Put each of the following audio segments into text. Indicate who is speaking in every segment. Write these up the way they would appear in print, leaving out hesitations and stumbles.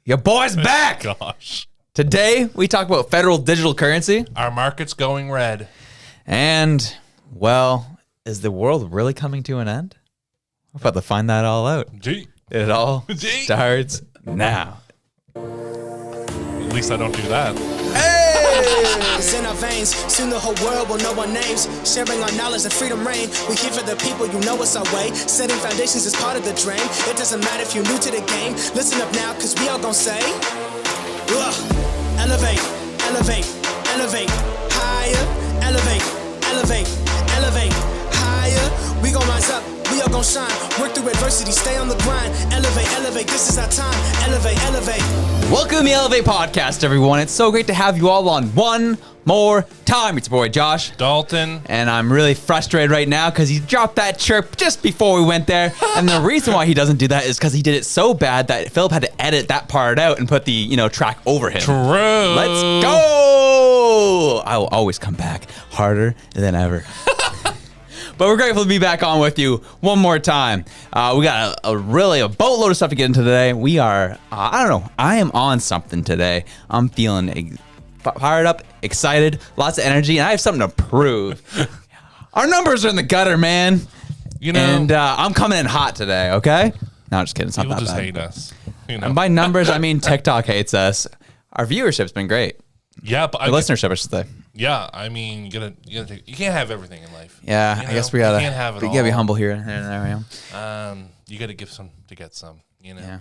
Speaker 1: Your boy's back.
Speaker 2: Gosh.
Speaker 1: Today, we talk about federal digital currency.
Speaker 2: Our market's going red.
Speaker 1: And, well, is the world really coming to an end? We're about to find that all out.
Speaker 2: Gee.
Speaker 1: It all
Speaker 2: Gee.
Speaker 1: starts now.
Speaker 2: At least I don't do that.
Speaker 3: It's in our veins, soon the whole world will know our names. Sharing our knowledge and freedom reign. We here for the people, you know it's our way. Setting foundations is part of the dream. It doesn't matter if you're new to the game. Listen up now, cause we all gon' say, elevate, elevate, elevate, higher, elevate, elevate, elevate, higher. We gon' rise up, we all gon' shine. Work through adversity, stay on the grind. Elevate, elevate, this is our time. Elevate, elevate.
Speaker 1: Welcome to the Elevate Podcast, everyone. It's so great to have you all on one more time. It's your boy, Josh.
Speaker 2: Dalton.
Speaker 1: And I'm really frustrated right now because he dropped that chirp just before we went there. And the reason why he doesn't do that is because he did it so bad that Philip had to edit that part out and put the, track over him.
Speaker 2: True.
Speaker 1: Let's go. I will always come back harder than ever. But we're grateful to be back on with you one more time. We got a boatload of stuff to get into today. We are, I am on something today. I'm feeling fired up, excited, lots of energy, and I have something to prove. Our numbers are in the gutter, man. And I'm coming in hot today, okay? No, I'm just kidding. It's not
Speaker 2: People
Speaker 1: that
Speaker 2: just
Speaker 1: bad.
Speaker 2: hate us.
Speaker 1: And by numbers, I mean TikTok hates us. Our viewership's been great.
Speaker 2: Yeah, but
Speaker 1: The listenership, I should say.
Speaker 2: Yeah, I mean, you can't have everything in life.
Speaker 1: Yeah, I guess we gotta.
Speaker 2: You can't have it all.
Speaker 1: You gotta be humble here and there.
Speaker 2: You gotta give some to get some.
Speaker 1: Yeah.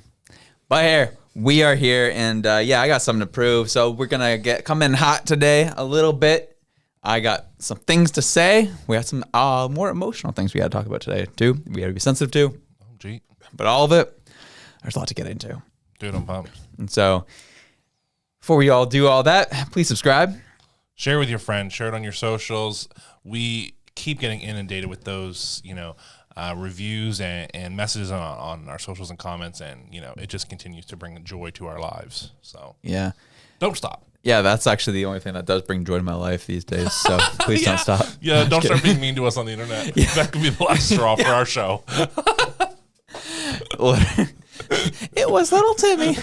Speaker 1: But here we are here, and I got something to prove. So we're gonna come in hot today a little bit. I got some things to say. We got some more emotional things we gotta talk about today too. We gotta be sensitive to.
Speaker 2: Oh, gee.
Speaker 1: But all of it, there's a lot to get into.
Speaker 2: Dude, I'm pumped.
Speaker 1: And so before we all do all that, please subscribe.
Speaker 2: Share with your friends. Share it on your socials. We keep getting inundated with those, reviews and messages on our socials and comments, and it just continues to bring joy to our lives. So
Speaker 1: Yeah.
Speaker 2: don't stop.
Speaker 1: Yeah, that's actually the only thing that does bring joy to my life these days. So please don't stop.
Speaker 2: Yeah, don't start being mean to us on the internet. Yeah. That could be the last straw for our show.
Speaker 1: It was little Timmy.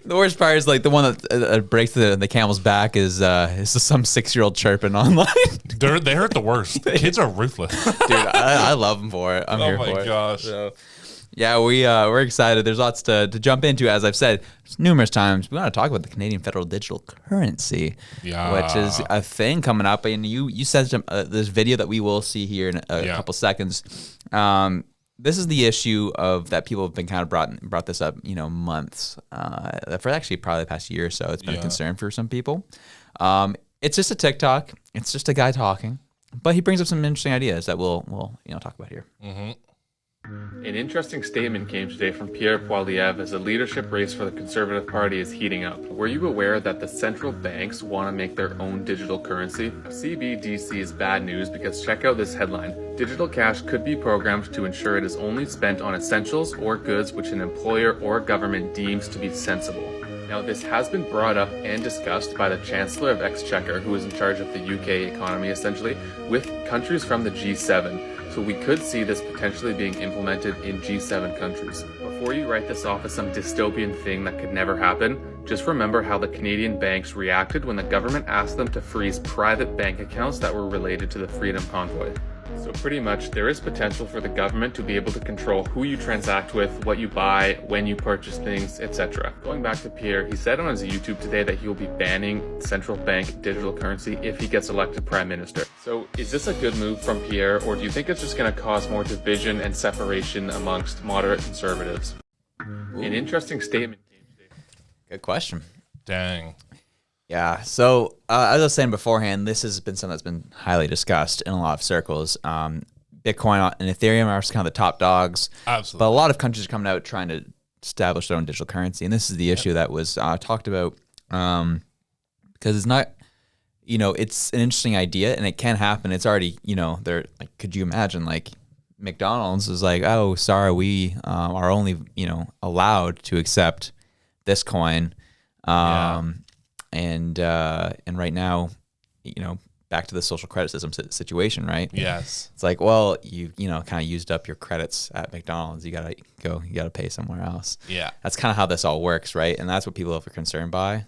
Speaker 1: The worst part is like the one that breaks the camel's back is some 6-year-old chirping online.
Speaker 2: They hurt the worst. Kids are ruthless.
Speaker 1: Dude, I love them for it. I'm here for it.
Speaker 2: Oh my gosh.
Speaker 1: So, yeah, we're excited. There's lots to jump into. As I've said numerous times, we want to talk about the Canadian federal digital currency, which is a thing coming up. And you said this video that we will see here in a couple seconds. This is the issue of that people have been kind of brought this up, months, for actually probably the past year or so. It's been a concern for some people. It's just a TikTok. It's just a guy talking, but he brings up some interesting ideas that we'll talk about here.
Speaker 2: Mm-hmm.
Speaker 4: An interesting statement came today from Pierre Poilievre as the leadership race for the Conservative Party is heating up. Were you aware that the central banks want to make their own digital currency? CBDC is bad news because check out this headline. Digital cash could be programmed to ensure it is only spent on essentials or goods which an employer or government deems to be sensible. Now, this has been brought up and discussed by the Chancellor of Exchequer, who is in charge of the UK economy essentially, with countries from the G7. So we could see this potentially being implemented in G7 countries. Before you write this off as some dystopian thing that could never happen, just remember how the Canadian banks reacted when the government asked them to freeze private bank accounts that were related to the Freedom Convoy. So pretty much, there is potential for the government to be able to control who you transact with, what you buy, when you purchase things, etc. Going back to Pierre, he said on his YouTube today that he will be banning central bank digital currency if he gets elected Prime Minister. So is this a good move from Pierre, or do you think it's just going to cause more division and separation amongst moderate conservatives? An interesting statement came today.
Speaker 1: Good question.
Speaker 2: Dang.
Speaker 1: Yeah. So as I was saying beforehand, this has been something that's been highly discussed in a lot of circles. Bitcoin and Ethereum are kind of the top dogs.
Speaker 2: Absolutely.
Speaker 1: But a lot of countries are coming out trying to establish their own digital currency. And this is the issue that was talked about because it's not, it's an interesting idea and it can happen. It's already, they're like, could you imagine like McDonald's is like, oh, sorry, we are only, allowed to accept this coin. And right now, back to the social credit system situation, right?
Speaker 2: Yes.
Speaker 1: It's like, well, you know, kind of used up your credits at McDonald's. You gotta pay somewhere else.
Speaker 2: Yeah.
Speaker 1: That's kind of how this all works, right? And that's what people are concerned by,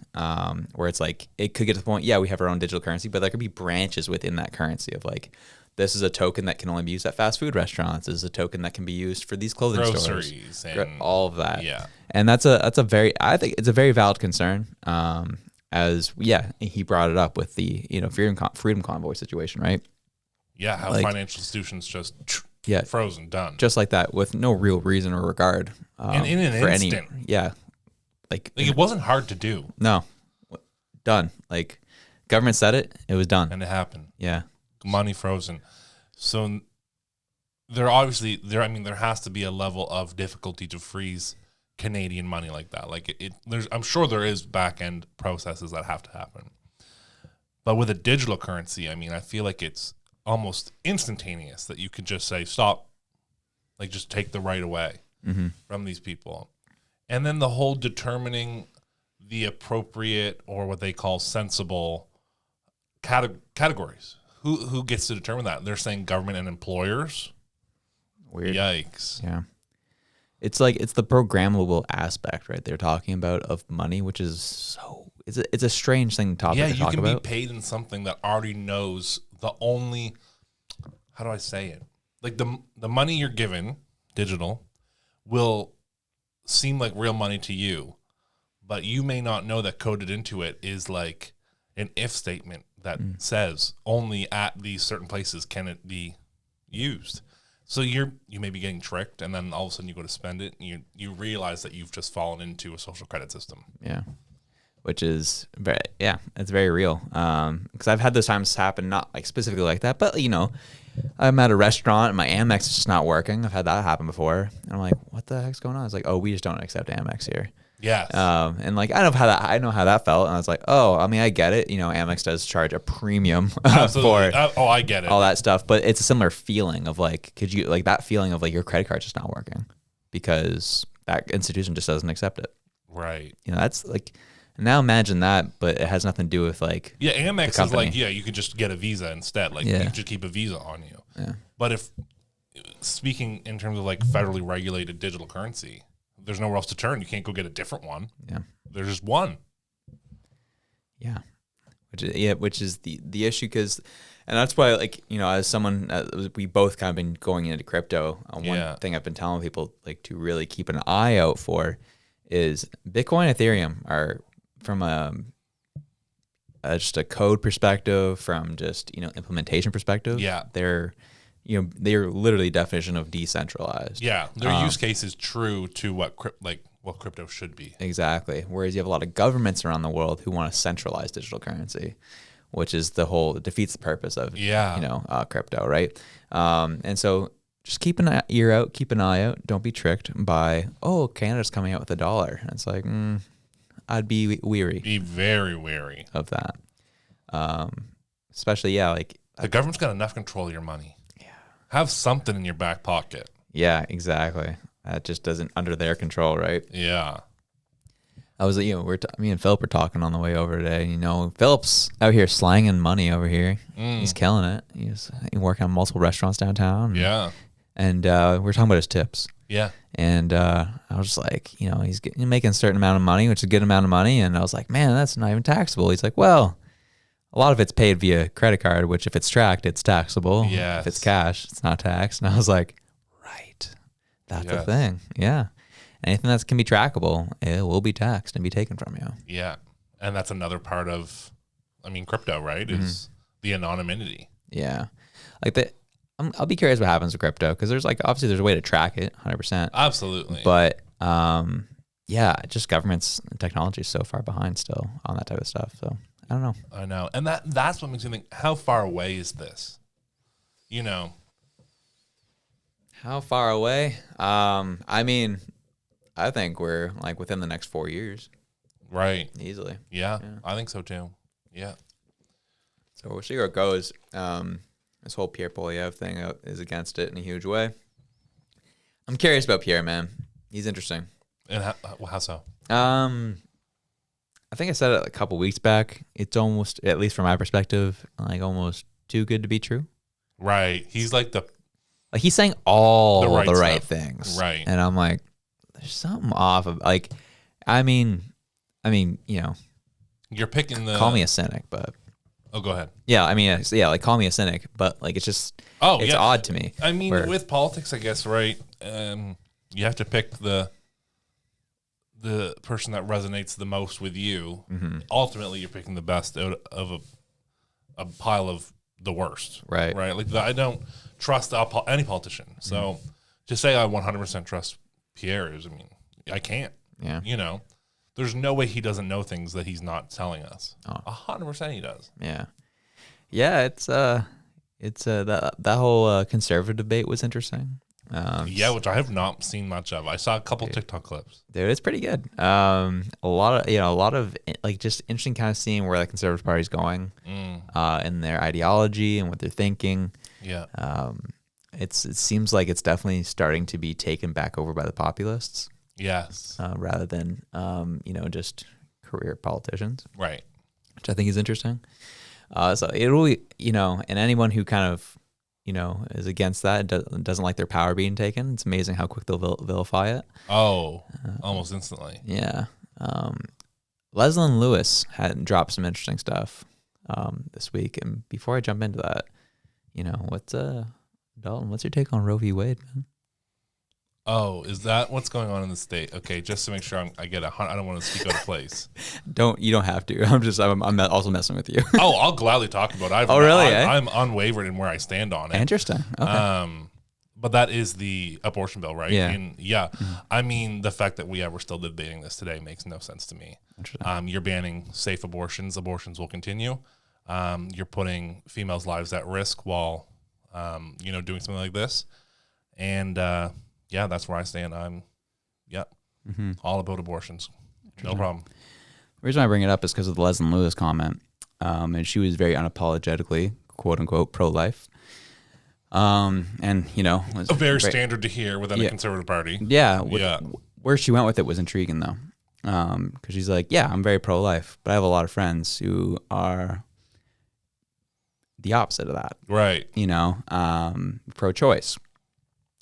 Speaker 1: where it's like, it could get to the point, yeah, we have our own digital currency, but there could be branches within that currency of like, this is a token that can only be used at fast food restaurants. This is a token that can be used for these clothing
Speaker 2: Groceries
Speaker 1: stores.
Speaker 2: and
Speaker 1: all of that.
Speaker 2: Yeah.
Speaker 1: And I think it's a very valid concern. He brought it up with the, you know, freedom convoy situation, right?
Speaker 2: Yeah, how
Speaker 1: Like,
Speaker 2: financial institutions just frozen, done.
Speaker 1: Just like that, with no real reason or regard.
Speaker 2: And in an instant.
Speaker 1: Like
Speaker 2: it wasn't hard to do.
Speaker 1: No. Done. Like, government said it was done.
Speaker 2: And it happened.
Speaker 1: Yeah.
Speaker 2: Money frozen. So there has to be a level of difficulty to freeze Canadian money like that. Like I'm sure there is back end processes that have to happen. But with a digital currency, I mean, I feel like it's almost instantaneous that you could just say stop, like just take the right away from these people. And then the whole determining the appropriate, or what they call sensible categories. Who gets to determine that? They're saying government and employers.
Speaker 1: Weird.
Speaker 2: Yikes.
Speaker 1: Yeah. It's like, it's the programmable aspect, right? They're talking about of money, which is it's a strange thing to talk about.
Speaker 2: Yeah, you can be paid in something that already knows the only, how do I say it? Like the money you're given, digital, will seem like real money to you, but you may not know that coded into it is like an if statement that says only at these certain places can it be used. So you may be getting tricked, and then all of a sudden you go to spend it, and you realize that you've just fallen into a social credit system.
Speaker 1: Yeah, which is it's very real. Because I've had those times happen, not like specifically like that, but you know, I'm at a restaurant and my Amex is just not working. I've had that happen before, and I'm like, what the heck's going on? It's like, oh, we just don't accept Amex here.
Speaker 2: Yes.
Speaker 1: And like, I know how that felt. And I was like, oh, I mean, I get it. You know, Amex does charge a premium for
Speaker 2: I get it.
Speaker 1: all that stuff, but it's a similar feeling of like, could you like that feeling of like your credit card's just not working because that institution just doesn't accept it.
Speaker 2: Right.
Speaker 1: You know, that's like, now imagine that, but it has nothing to do with like,
Speaker 2: Amex is like, you could just get a Visa instead. Like you just keep a Visa on you.
Speaker 1: Yeah.
Speaker 2: But if speaking in terms of like federally regulated digital currency, there's nowhere else to turn. You can't go get a different one.
Speaker 1: Yeah.
Speaker 2: There's just one.
Speaker 1: Yeah. Which is the issue, because, and that's why, like, you know, as someone, we both kind of been going into crypto. One thing I've been telling people like to really keep an eye out for is Bitcoin, Ethereum are from just a code perspective, from just, you know, implementation perspective.
Speaker 2: Yeah.
Speaker 1: They're literally definition of decentralized.
Speaker 2: Yeah, their use case is true to what crypto should be.
Speaker 1: Exactly. Whereas you have a lot of governments around the world who want to centralize digital currency, which is it defeats the purpose of crypto, right? And so just keep an ear out, keep an eye out. Don't be tricked by, oh, Canada's coming out with $1. And it's like, I'd be weary.
Speaker 2: Be very wary
Speaker 1: of that. Especially, like
Speaker 2: the government's got enough control of your money. Have something in your back pocket.
Speaker 1: Yeah, exactly. That just doesn't under their control, right?
Speaker 2: Yeah.
Speaker 1: I was, me and Philip were talking on the way over today. You know, Philip's out here slanging money over here. He's killing it. He's working on multiple restaurants downtown.
Speaker 2: Yeah.
Speaker 1: And we're talking about his tips.
Speaker 2: Yeah.
Speaker 1: And I was just like, you know, he's making a certain amount of money, which is a good amount of money. And I was like, man, that's not even taxable. He's like, well, a lot of it's paid via credit card, which if it's tracked, it's taxable.
Speaker 2: Yes.
Speaker 1: If it's cash, it's not taxed. And I was like, right, that's the thing. Yeah. Anything that can be trackable, it will be taxed and be taken from you.
Speaker 2: Yeah. And that's another part of, crypto, right? Is the anonymity.
Speaker 1: Yeah. Like I'll be curious what happens with crypto, because there's obviously there's a way to track it 100%.
Speaker 2: Absolutely.
Speaker 1: But just government's technology is so far behind still on that type of stuff. So I don't know.
Speaker 2: I know. And that's what makes me think, how far away is this? You know.
Speaker 1: How far away? I think we're like within the next 4 years.
Speaker 2: Right.
Speaker 1: Easily.
Speaker 2: Yeah. I think so too. Yeah.
Speaker 1: So we'll see where it goes. This whole Pierre Poilievre thing is against it in a huge way. I'm curious about Pierre, man. He's interesting.
Speaker 2: And how so?
Speaker 1: I think I said it a couple weeks back. It's almost, at least from my perspective, like almost too good to be true.
Speaker 2: Right. He's like
Speaker 1: he's saying all the right
Speaker 2: stuff.
Speaker 1: things.
Speaker 2: Right.
Speaker 1: And I'm like, there's something off of like, I mean,
Speaker 2: you're picking
Speaker 1: call me a cynic, but
Speaker 2: go ahead.
Speaker 1: Yeah, I mean, like call me a cynic, but like it's just it's odd to me.
Speaker 2: I mean, with politics, I guess, right? You have to pick the person that resonates the most with you. Mm-hmm. Ultimately, you're picking the best out of a pile of the worst.
Speaker 1: Right.
Speaker 2: Right. Like I don't trust any politician. So to say I 100% trust Pierre is, I mean, I can't.
Speaker 1: Yeah.
Speaker 2: You know, there's no way he doesn't know things that he's not telling us. 100% he does.
Speaker 1: Yeah. Yeah. It's that whole conservative debate was interesting.
Speaker 2: Which I have not seen much of. I saw a couple TikTok clips.
Speaker 1: Dude, it's pretty good. A lot of like just interesting kind of seeing where the Conservative Party is going, in their ideology and what they're thinking.
Speaker 2: Yeah.
Speaker 1: It seems like it's definitely starting to be taken back over by the populists.
Speaker 2: Yes.
Speaker 1: Rather than just career politicians.
Speaker 2: Right.
Speaker 1: Which I think is interesting. So it really, and anyone who kind of is against that, doesn't like their power being taken. It's amazing how quick they'll vilify it.
Speaker 2: Oh, almost instantly.
Speaker 1: Yeah. Leslyn Lewis had dropped some interesting stuff this week. And before I jump into that, Dalton, what's your take on Roe v. Wade, man?
Speaker 2: Oh, is that what's going on in the state? Okay, just to make sure I get I don't want to speak out of place.
Speaker 1: You don't have to. I'm also messing with you.
Speaker 2: Oh, I'll gladly talk about it.
Speaker 1: Really?
Speaker 2: I'm unwavered in where I stand on it.
Speaker 1: Interesting. Okay.
Speaker 2: But that is the abortion bill, right?
Speaker 1: Yeah.
Speaker 2: And I mean, the fact that we're still debating this today makes no sense to me. You're banning safe abortions. Abortions will continue. You're putting females' lives at risk while, doing something like this. And, that's where I stand. I'm, all about abortions. No problem.
Speaker 1: The reason I bring it up is because of the Leslyn Lewis comment. And she was very unapologetically, quote unquote, pro-life. Was
Speaker 2: a very standard to hear within the Conservative Party.
Speaker 1: Yeah. Where she went with it was intriguing though. Because she's like, I'm very pro-life, but I have a lot of friends who are the opposite of that.
Speaker 2: Right.
Speaker 1: Pro-choice.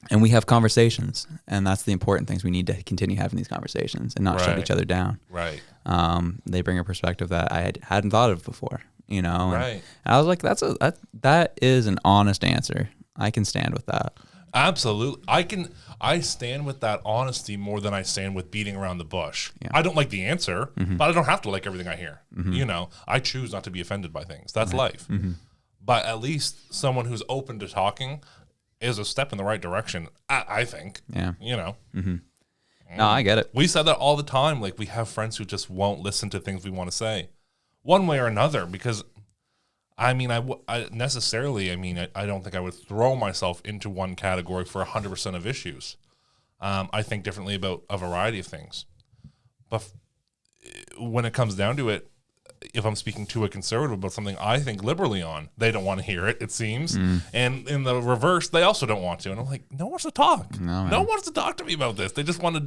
Speaker 1: And we have conversations, and that's the important things. We need to continue having these conversations and not shut each other down.
Speaker 2: Right.
Speaker 1: They bring a perspective that I hadn't thought of before,
Speaker 2: Right.
Speaker 1: And I was like, that is an honest answer. I can stand with that.
Speaker 2: Absolutely. I stand with that honesty more than I stand with beating around the bush.
Speaker 1: Yeah.
Speaker 2: I don't like the answer, but I don't have to like everything I hear. I choose not to be offended by things. That's life. But at least someone who's open to talking is a step in the right direction, I think.
Speaker 1: Yeah.
Speaker 2: No,
Speaker 1: I get it.
Speaker 2: We said that all the time. Like, we have friends who just won't listen to things we want to say one way or another, because I don't think I would throw myself into one category for 100% of issues. I think differently about a variety of things. But when it comes down to it, if I'm speaking to a conservative about something I think liberally on, they don't want to hear it seems. And in the reverse, they also don't want to. And I'm like, no one wants to talk. No one wants to talk to me about this. They just want to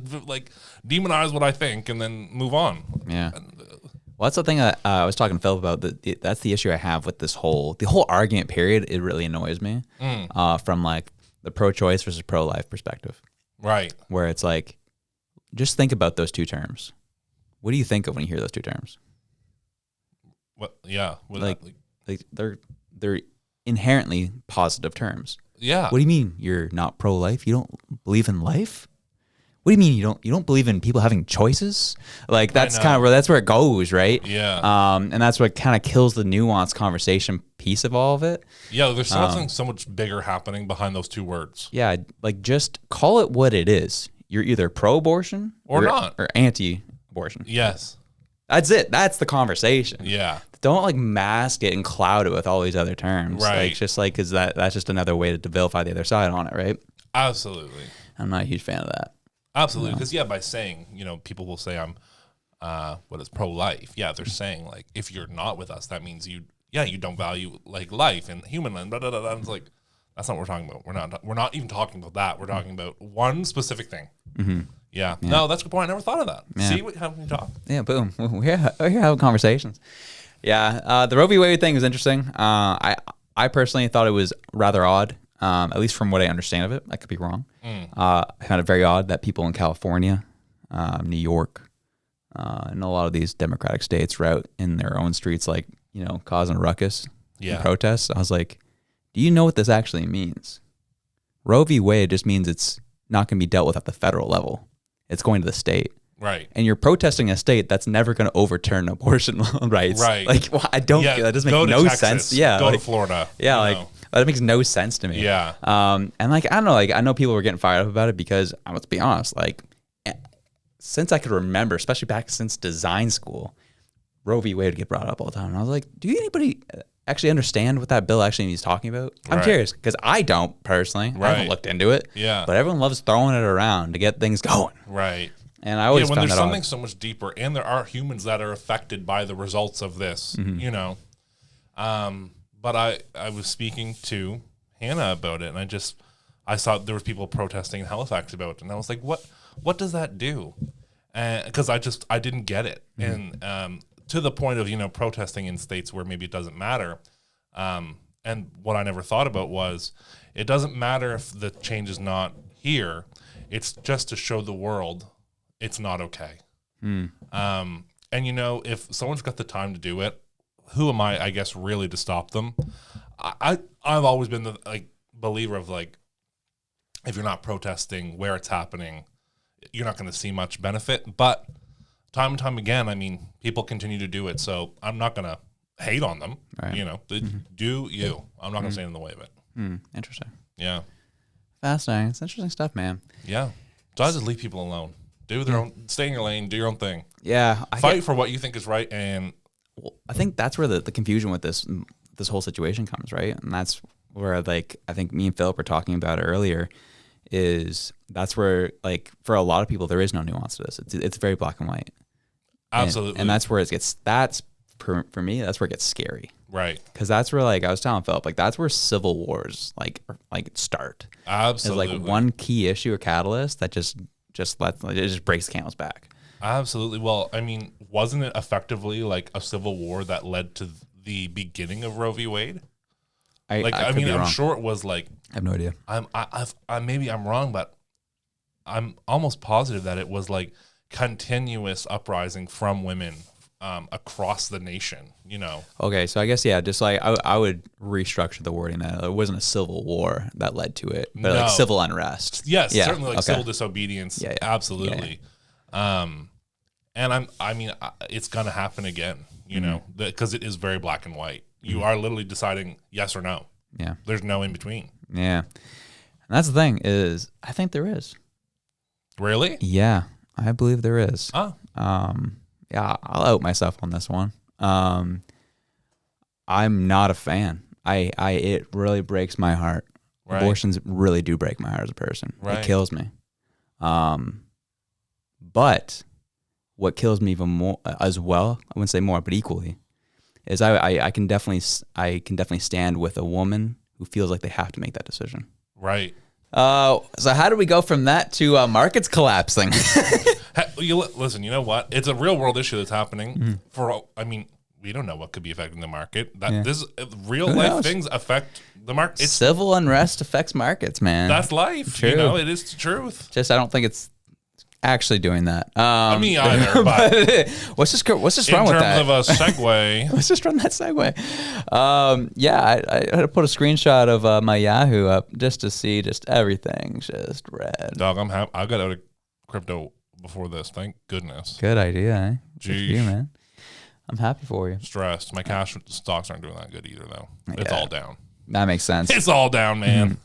Speaker 2: demonize what I think and then move on.
Speaker 1: Yeah. Well, that's the thing that I was talking to Phil about. That's the issue I have with the whole argument period. It really annoys me from like the pro-choice versus pro-life perspective.
Speaker 2: Right.
Speaker 1: Where it's like, just think about those two terms. What do you think of when you hear those two terms?
Speaker 2: What? Yeah.
Speaker 1: They're inherently positive terms.
Speaker 2: Yeah.
Speaker 1: What do you mean you're not pro-life? You don't believe in life? What do you mean you don't believe in people having choices? Like that's where it goes, right?
Speaker 2: Yeah.
Speaker 1: And that's what kind of kills the nuanced conversation piece of all of it.
Speaker 2: Yeah, there's something so much bigger happening behind those two words.
Speaker 1: Yeah, like just call it what it is. You're either pro-abortion
Speaker 2: or not,
Speaker 1: or anti-abortion.
Speaker 2: Yes.
Speaker 1: That's it. That's the conversation.
Speaker 2: Yeah.
Speaker 1: Don't like mask it and cloud it with all these other terms.
Speaker 2: Right.
Speaker 1: Like just like, cause that's just another way to vilify the other side on it, right?
Speaker 2: Absolutely.
Speaker 1: I'm not a huge fan of that.
Speaker 2: Absolutely. Because by saying, people will say I'm, what is pro-life. Yeah. They're saying like, if you're not with us, that means you don't value like life and human life. Blah, blah, blah, blah. It's like, that's not what we're talking about. We're not even talking about that. We're talking about one specific thing. Yeah. No, that's a good point. I never thought of that.
Speaker 1: Yeah.
Speaker 2: See how we talk?
Speaker 1: Yeah, boom. We're here having conversations. Yeah, the Roe v. Wade thing was interesting. I personally thought it was rather odd, at least from what I understand of it. I could be wrong. I found it very odd that people in California, New York, and a lot of these Democratic states were out in their own streets, like, causing a ruckus and protests. I was like, do you know what this actually means? Roe v. Wade just means it's not going to be dealt with at the federal level. It's going to the state.
Speaker 2: Right.
Speaker 1: And you're protesting a state that's never going to overturn abortion rights.
Speaker 2: Right.
Speaker 1: Like, that doesn't make no
Speaker 2: Texas,
Speaker 1: sense. Yeah.
Speaker 2: Go to Florida.
Speaker 1: Yeah. That makes no sense to me.
Speaker 2: Yeah.
Speaker 1: And like, I don't know, like, I know people were getting fired up about it because, let's be honest, like, since I could remember, especially back since design school, Roe v. Wade would get brought up all the time. And I was like, do anybody actually understand what that bill actually is talking about? I'm curious because I don't personally. I haven't looked into it.
Speaker 2: Yeah.
Speaker 1: But everyone loves throwing it around to get things going.
Speaker 2: Right.
Speaker 1: And I always
Speaker 2: when
Speaker 1: found
Speaker 2: there's
Speaker 1: that
Speaker 2: something
Speaker 1: odd.
Speaker 2: so much deeper, and there are humans that are affected by the results of this, But I was speaking to Hannah about it, and I saw there was people protesting in Halifax about it, and I was like, what does that do? Because I didn't get it, and to the point of protesting in states where maybe it doesn't matter. And what I never thought about was it doesn't matter if the change is not here. It's just to show the world it's not okay. And if someone's got the time to do it, who am I guess, really to stop them? I've always been the believer of if you're not protesting where it's happening, you're not going to see much benefit. But time and time again, I mean, people continue to do it. So I'm not going to hate on them.
Speaker 1: Right.
Speaker 2: Do you? I'm not going to stand in the way of it.
Speaker 1: Interesting.
Speaker 2: Yeah.
Speaker 1: Fascinating. It's interesting stuff, man.
Speaker 2: Yeah. So I just leave people alone. Do their own. Stay in your lane. Do your own thing.
Speaker 1: Yeah.
Speaker 2: Fight for what you think is right. And
Speaker 1: I think that's where the confusion with this whole situation comes, right? And that's where I think me and Philip were talking about earlier. That's where for a lot of people there is no nuance to this. It's very black and white.
Speaker 2: Absolutely.
Speaker 1: And that's where for me that's where it gets scary.
Speaker 2: Right.
Speaker 1: Because that's where I was telling Philip that's where civil wars start.
Speaker 2: Absolutely.
Speaker 1: It's one key issue or catalyst that just breaks the camel's back.
Speaker 2: Absolutely. Well, I mean, wasn't it effectively a civil war that led to the beginning of Roe v. Wade? I'm sure it was
Speaker 1: I have no idea.
Speaker 2: Maybe I'm wrong, but I'm almost positive that it was continuous uprising from women across the nation,
Speaker 1: Okay, so I guess, just I would restructure the wording that it wasn't a civil war that led to it, but civil unrest.
Speaker 2: Yes,
Speaker 1: yeah,
Speaker 2: certainly civil disobedience.
Speaker 1: Yeah.
Speaker 2: Absolutely. Yeah. And it's going to happen again, because it is very black and white. You are literally deciding yes or no.
Speaker 1: Yeah.
Speaker 2: There's no in between.
Speaker 1: Yeah. And that's the thing is I think there is.
Speaker 2: Really?
Speaker 1: Yeah, I believe there is.
Speaker 2: Oh.
Speaker 1: Yeah, I'll out myself on this one. I'm not a fan. It really breaks my heart. Right. Abortions really do break my heart as a person. Right. It kills me. But what kills me even more as well, I wouldn't say more, but equally, is I can definitely stand with a woman who feels like they have to make that decision.
Speaker 2: Right.
Speaker 1: So how do we go from that to markets collapsing?
Speaker 2: Listen, you know what? It's a real world issue that's happening. We don't know what could be affecting the market. This real life things affect the market.
Speaker 1: Civil unrest affects markets, man.
Speaker 2: That's life.
Speaker 1: True.
Speaker 2: It is the truth.
Speaker 1: Just I don't think it's actually doing that.
Speaker 2: Me either. But
Speaker 1: what's just wrong with that?
Speaker 2: In terms of a segue,
Speaker 1: let's just run that segue. I had to put a screenshot of my Yahoo up just to see everything just red.
Speaker 2: Dog, I'm happy. I got out of crypto before this. Thank goodness.
Speaker 1: Good idea, eh? Good
Speaker 2: Jeez.
Speaker 1: for you, man. I'm happy for you.
Speaker 2: Stressed. My cash stocks aren't doing that good either, though. It's all down.
Speaker 1: That makes sense.
Speaker 2: It's all down, man.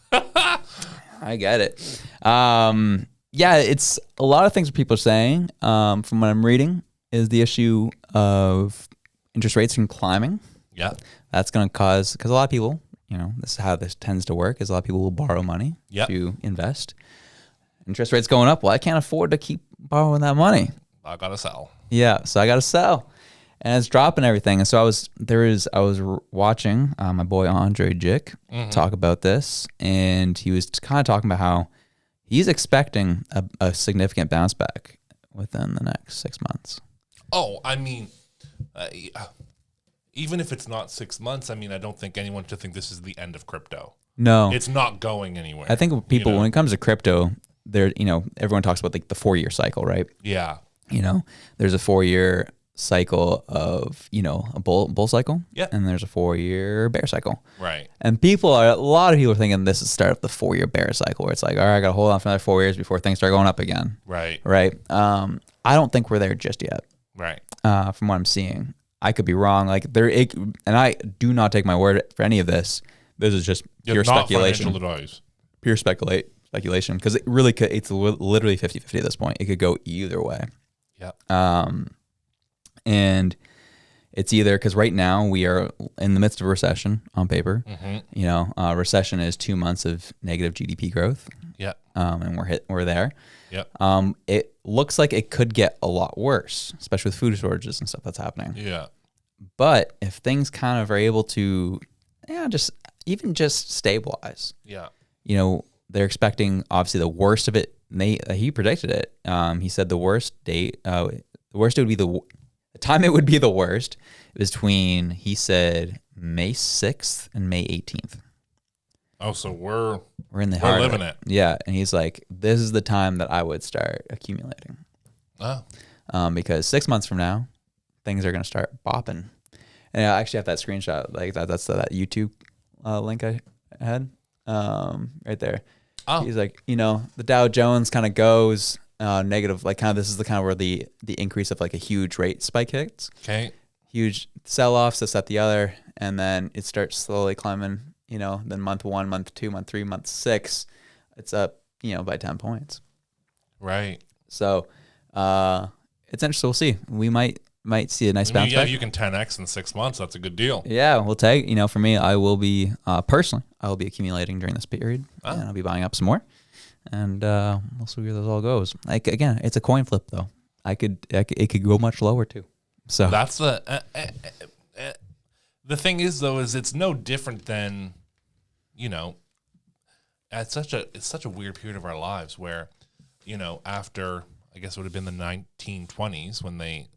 Speaker 1: I get it. It's a lot of things people are saying, from what I'm reading, is the issue of interest rates and climbing.
Speaker 2: Yeah.
Speaker 1: That's going to cause, because a lot of people, this is how this tends to work, is a lot of people will borrow money to invest. Interest rates going up. Well, I can't afford to keep borrowing that money.
Speaker 2: I got to sell.
Speaker 1: Yeah, so I got to sell. And it's dropping everything. And so I was watching my boy Andre Jick talk about this, and he was kind of talking about how, He's expecting a significant bounce back within the next 6 months.
Speaker 2: Oh, I mean, even if it's not 6 months, I mean, I don't think anyone should think this is the end of crypto.
Speaker 1: No,
Speaker 2: It's not going anywhere.
Speaker 1: I think people, when it comes to crypto, everyone talks about like the 4-year cycle, right?
Speaker 2: Yeah.
Speaker 1: There's a 4-year cycle of, a bull cycle.
Speaker 2: Yeah.
Speaker 1: And there's a 4-year bear cycle.
Speaker 2: Right.
Speaker 1: And a lot of people are thinking this is the start of the 4-year bear cycle where it's like, all right, I got to hold on for another 4 years before things start going up again.
Speaker 2: Right.
Speaker 1: Right. I don't think we're there just yet.
Speaker 2: Right.
Speaker 1: From what I'm seeing, I could be wrong. Like and I do not take my word for any of this. This is just pure speculation.
Speaker 2: Not financial advice.
Speaker 1: Pure speculation. Because it really could, it's literally 50-50 at this point. It could go either way.
Speaker 2: Yeah.
Speaker 1: And it's either because right now we are in the midst of a recession on paper.
Speaker 2: Mm-hmm.
Speaker 1: Recession is 2 months of negative GDP growth.
Speaker 2: Yeah.
Speaker 1: And we're there.
Speaker 2: Yeah.
Speaker 1: It looks like it could get a lot worse, especially with food shortages and stuff that's happening.
Speaker 2: Yeah.
Speaker 1: But if things kind of are able to, just stabilize.
Speaker 2: Yeah.
Speaker 1: They're expecting obviously the worst of it. He predicted it. He said the worst would be the time it would be the worst is between, he said, May 6th and May 18th.
Speaker 2: Oh, so we're
Speaker 1: in the heart.
Speaker 2: We're living it.
Speaker 1: Yeah, and he's like, this is the time that I would start accumulating.
Speaker 2: Oh.
Speaker 1: Because 6 months from now, things are going to start bopping. And I actually have that screenshot, like that's that YouTube link I had right there.
Speaker 2: Oh.
Speaker 1: He's like, the Dow Jones kind of goes negative, like kind of this is the kind of where the increase of like a huge rate spike hits.
Speaker 2: Okay.
Speaker 1: Huge sell-offs, this, that, the other, and then it starts slowly climbing, then month 1, month 2, month 3, month 6, it's up, by 10 points.
Speaker 2: Right.
Speaker 1: So it's interesting. We'll see. We might see a nice bounce back.
Speaker 2: Yeah, you can 10x in 6 months. That's a good deal.
Speaker 1: Yeah, we'll take, for me, I will be, personally, I will be accumulating during this period, and I'll be buying up some more, and we'll see where this all goes. Like, again, it's a coin flip, though. It could go much lower, too. So
Speaker 2: that's the thing is, though, is it's no different than, it's such a weird period of our lives where, after, I guess it would have been the 1920s when they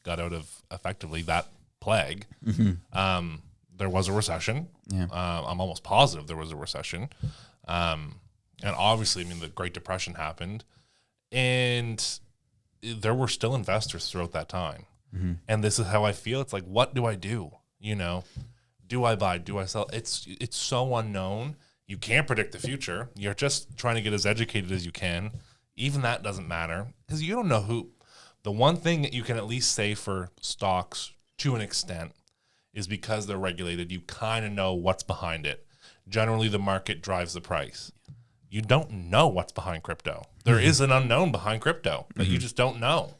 Speaker 2: got out of effectively that plague, there was a recession.
Speaker 1: Yeah.
Speaker 2: I'm almost positive there was a recession. And obviously, the Great Depression happened, and there were still investors throughout that time. Mm-hmm. And this is how I feel. It's like, what do I do? Do I buy? Do I sell? It's so unknown. You can't predict the future. You're just trying to get as educated as you can. Even that doesn't matter because you don't know who. The one thing that you can at least say for stocks to an extent is because they're regulated, you kind of know what's behind it. Generally, the market drives the price. You don't know what's behind crypto. There is an unknown behind crypto that you just don't know.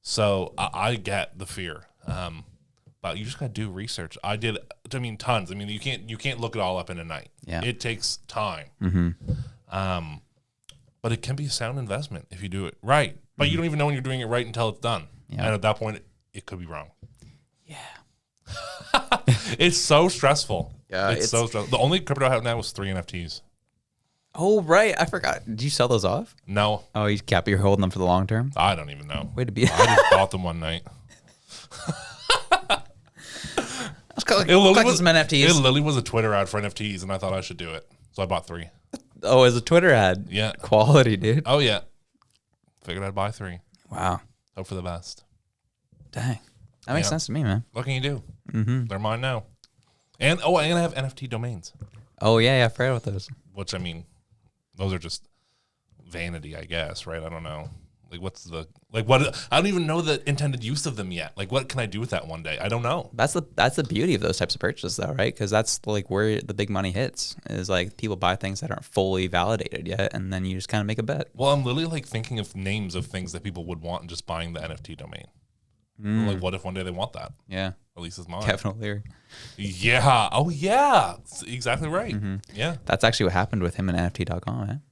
Speaker 2: So I get the fear, but you just got to do research. I did, tons. You can't look it all up in a night.
Speaker 1: Yeah.
Speaker 2: It takes time. But it can be a sound investment if you do it right. But you don't even know when you're doing it right until it's done. Yeah. And at that point, it could be wrong. Yeah. It's so stressful. Yeah, it's so stressful. The only crypto I have now was 3 NFTs.
Speaker 1: Oh, right. I forgot. Did you sell those off?
Speaker 2: No.
Speaker 1: Oh, you're holding them for the long term?
Speaker 2: I don't even know.
Speaker 1: Way to be.
Speaker 2: I just bought them one night.
Speaker 1: It
Speaker 2: literally was a Twitter ad for NFTs, and I thought I should do it. So I bought 3.
Speaker 1: Oh, as a Twitter ad?
Speaker 2: Yeah.
Speaker 1: Quality, dude.
Speaker 2: Oh, yeah. Figured I'd buy 3.
Speaker 1: Wow.
Speaker 2: Hope for the best.
Speaker 1: Dang. That makes sense to me, man.
Speaker 2: What can you do? Mm-hmm. They're mine now. And, I'm going to have NFT domains.
Speaker 1: Oh, yeah, I forgot about those.
Speaker 2: Which, those are just vanity, I guess, right? I don't know. I don't even know the intended use of them yet. Like, what can I do with that one day? I don't know.
Speaker 1: That's the beauty of those types of purchases, though, right? Because that's like where the big money hits. Is like people buy things that aren't fully validated yet, and then you just kind of make a bet.
Speaker 2: Well, I'm literally like thinking of names of things that people would want and just buying the NFT domain. Like, what if one day they want that?
Speaker 1: Yeah.
Speaker 2: At least it's mine.
Speaker 1: Kevin O'Leary.
Speaker 2: Yeah. Oh, yeah. That's exactly right. Mm-hmm. Yeah.
Speaker 1: That's actually what happened with him and NFT.com, man.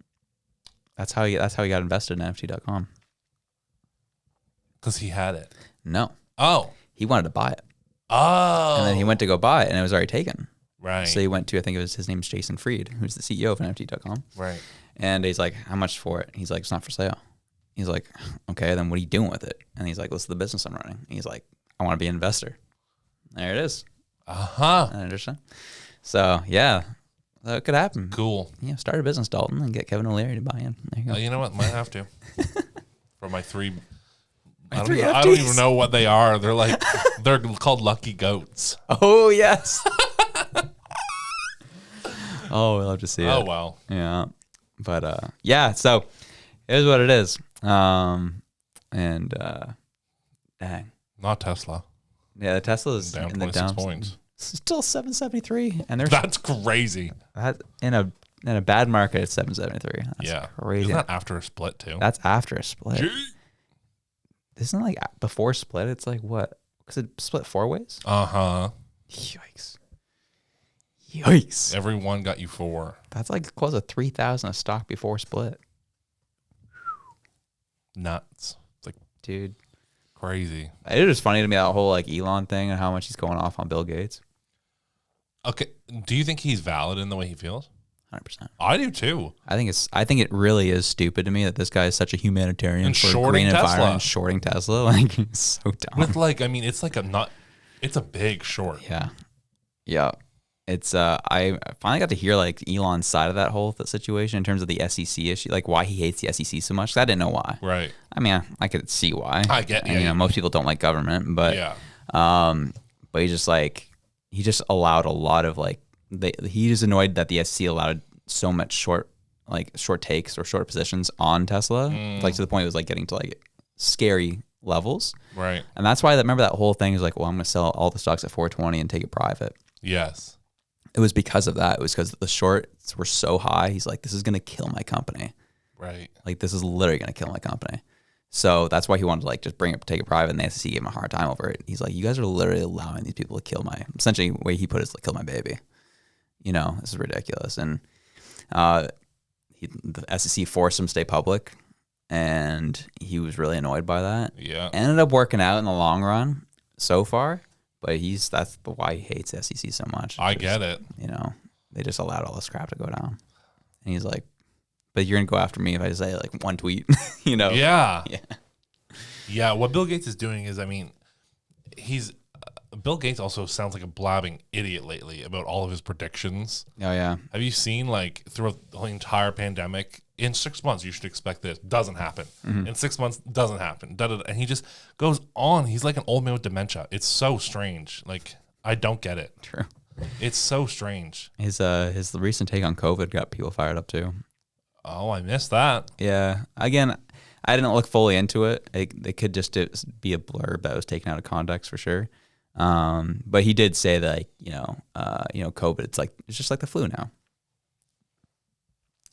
Speaker 1: That's how he got invested in NFT.com.
Speaker 2: Because he had it.
Speaker 1: No.
Speaker 2: Oh.
Speaker 1: He wanted to buy it.
Speaker 2: Oh.
Speaker 1: And then he went to go buy it, and it was already taken.
Speaker 2: Right.
Speaker 1: So he went to, I think his name's Jason Fried, who's the CEO of NFT.com.
Speaker 2: Right.
Speaker 1: And he's like, how much for it? He's like, it's not for sale. He's like, okay, then what are you doing with it? And he's like, what's the business I'm running? And he's like, I want to be an investor. There it is.
Speaker 2: Uh-huh.
Speaker 1: I understand. So, yeah, that could happen.
Speaker 2: Cool.
Speaker 1: Yeah, start a business, Dalton, and get Kevin O'Leary to buy in. There you go.
Speaker 2: You know what? Might have to. For my three... I
Speaker 1: three
Speaker 2: don't even know what they are. They're like, they're called lucky goats.
Speaker 1: Oh, yes. Oh, we'll have to see it.
Speaker 2: Oh, well.
Speaker 1: Yeah. But, yeah, so it is what it is. And dang.
Speaker 2: Not Tesla.
Speaker 1: Yeah, the Tesla's
Speaker 2: Down
Speaker 1: in the
Speaker 2: 26
Speaker 1: down.
Speaker 2: points.
Speaker 1: Still 773, and they're
Speaker 2: That's crazy.
Speaker 1: in a bad market. It's 773. That's
Speaker 2: Yeah.
Speaker 1: crazy.
Speaker 2: Isn't that after a split, too?
Speaker 1: That's after a split.
Speaker 2: Gee.
Speaker 1: Isn't it like before split? It's like what? Because it split 4 ways.
Speaker 2: Uh-huh.
Speaker 1: Yikes!
Speaker 2: Everyone got you 4.
Speaker 1: That's like close to 3,000 a stock before split.
Speaker 2: Nuts. It's like
Speaker 1: Dude,
Speaker 2: crazy.
Speaker 1: it was funny to me, that whole like Elon thing and how much he's going off on Bill Gates.
Speaker 2: Okay. Do you think he's valid in the way he feels?
Speaker 1: 100%.
Speaker 2: I do too.
Speaker 1: I think it really is stupid to me that this guy is such a humanitarian
Speaker 2: And
Speaker 1: for
Speaker 2: shorting
Speaker 1: green
Speaker 2: Tesla.
Speaker 1: environment and shorting Tesla. Like, it's so dumb.
Speaker 2: With like, I mean, it's like it's a big short.
Speaker 1: Yeah. Yeah. It's I finally got to hear like Elon's side of that whole situation in terms of the SEC issue, like why he hates the SEC so much. 'Cause I didn't know why.
Speaker 2: Right.
Speaker 1: I mean, I could see why.
Speaker 2: I get-
Speaker 1: And,
Speaker 2: yeah,
Speaker 1: you know,
Speaker 2: yeah.
Speaker 1: most people don't like government, but
Speaker 2: Yeah.
Speaker 1: but he just allowed a lot of like he is annoyed that the SEC allowed so much short takes or short positions on Tesla, like to the point it was like getting to like scary levels.
Speaker 2: Right.
Speaker 1: And that's why remember that whole thing is like, well, I'm going to sell all the stocks at 420 and take it private.
Speaker 2: Yes.
Speaker 1: It was because of that. It was because the shorts were so high. He's like, this is going to kill my company.
Speaker 2: Right.
Speaker 1: Like, this is literally going to kill my company. So that's why he wanted to like just take it private, and the SEC gave him a hard time over it. He's like, you guys are literally allowing these people to kill essentially the way he put it is like, kill my baby. You know, this is ridiculous. And the SEC forced him to stay public, and he was really annoyed by that.
Speaker 2: Yeah.
Speaker 1: Ended up working out in the long run so far, but that's why he hates the SEC so much.
Speaker 2: I get it.
Speaker 1: You know, they just allowed all this crap to go down. And he's like, but you're going to go after me if I say like one tweet, you know?
Speaker 2: Yeah.
Speaker 1: Yeah.
Speaker 2: Yeah. What Bill Gates is doing is, I mean, Bill Gates also sounds like a blabbing idiot lately about all of his predictions.
Speaker 1: Oh, yeah.
Speaker 2: Have you seen like throughout the whole entire pandemic, in 6 months, you should expect this. Doesn't happen. In 6 months, doesn't happen. Da, da, da. And he just goes on. He's like an old man with dementia. It's so strange. Like, I don't get it.
Speaker 1: True.
Speaker 2: It's so strange.
Speaker 1: His recent take on COVID got people fired up too.
Speaker 2: Oh, I missed that.
Speaker 1: Yeah. Again, I didn't look fully into it. It could just be a blurb that was taken out of context for sure. But he did say that, like, COVID, it's just like the flu now.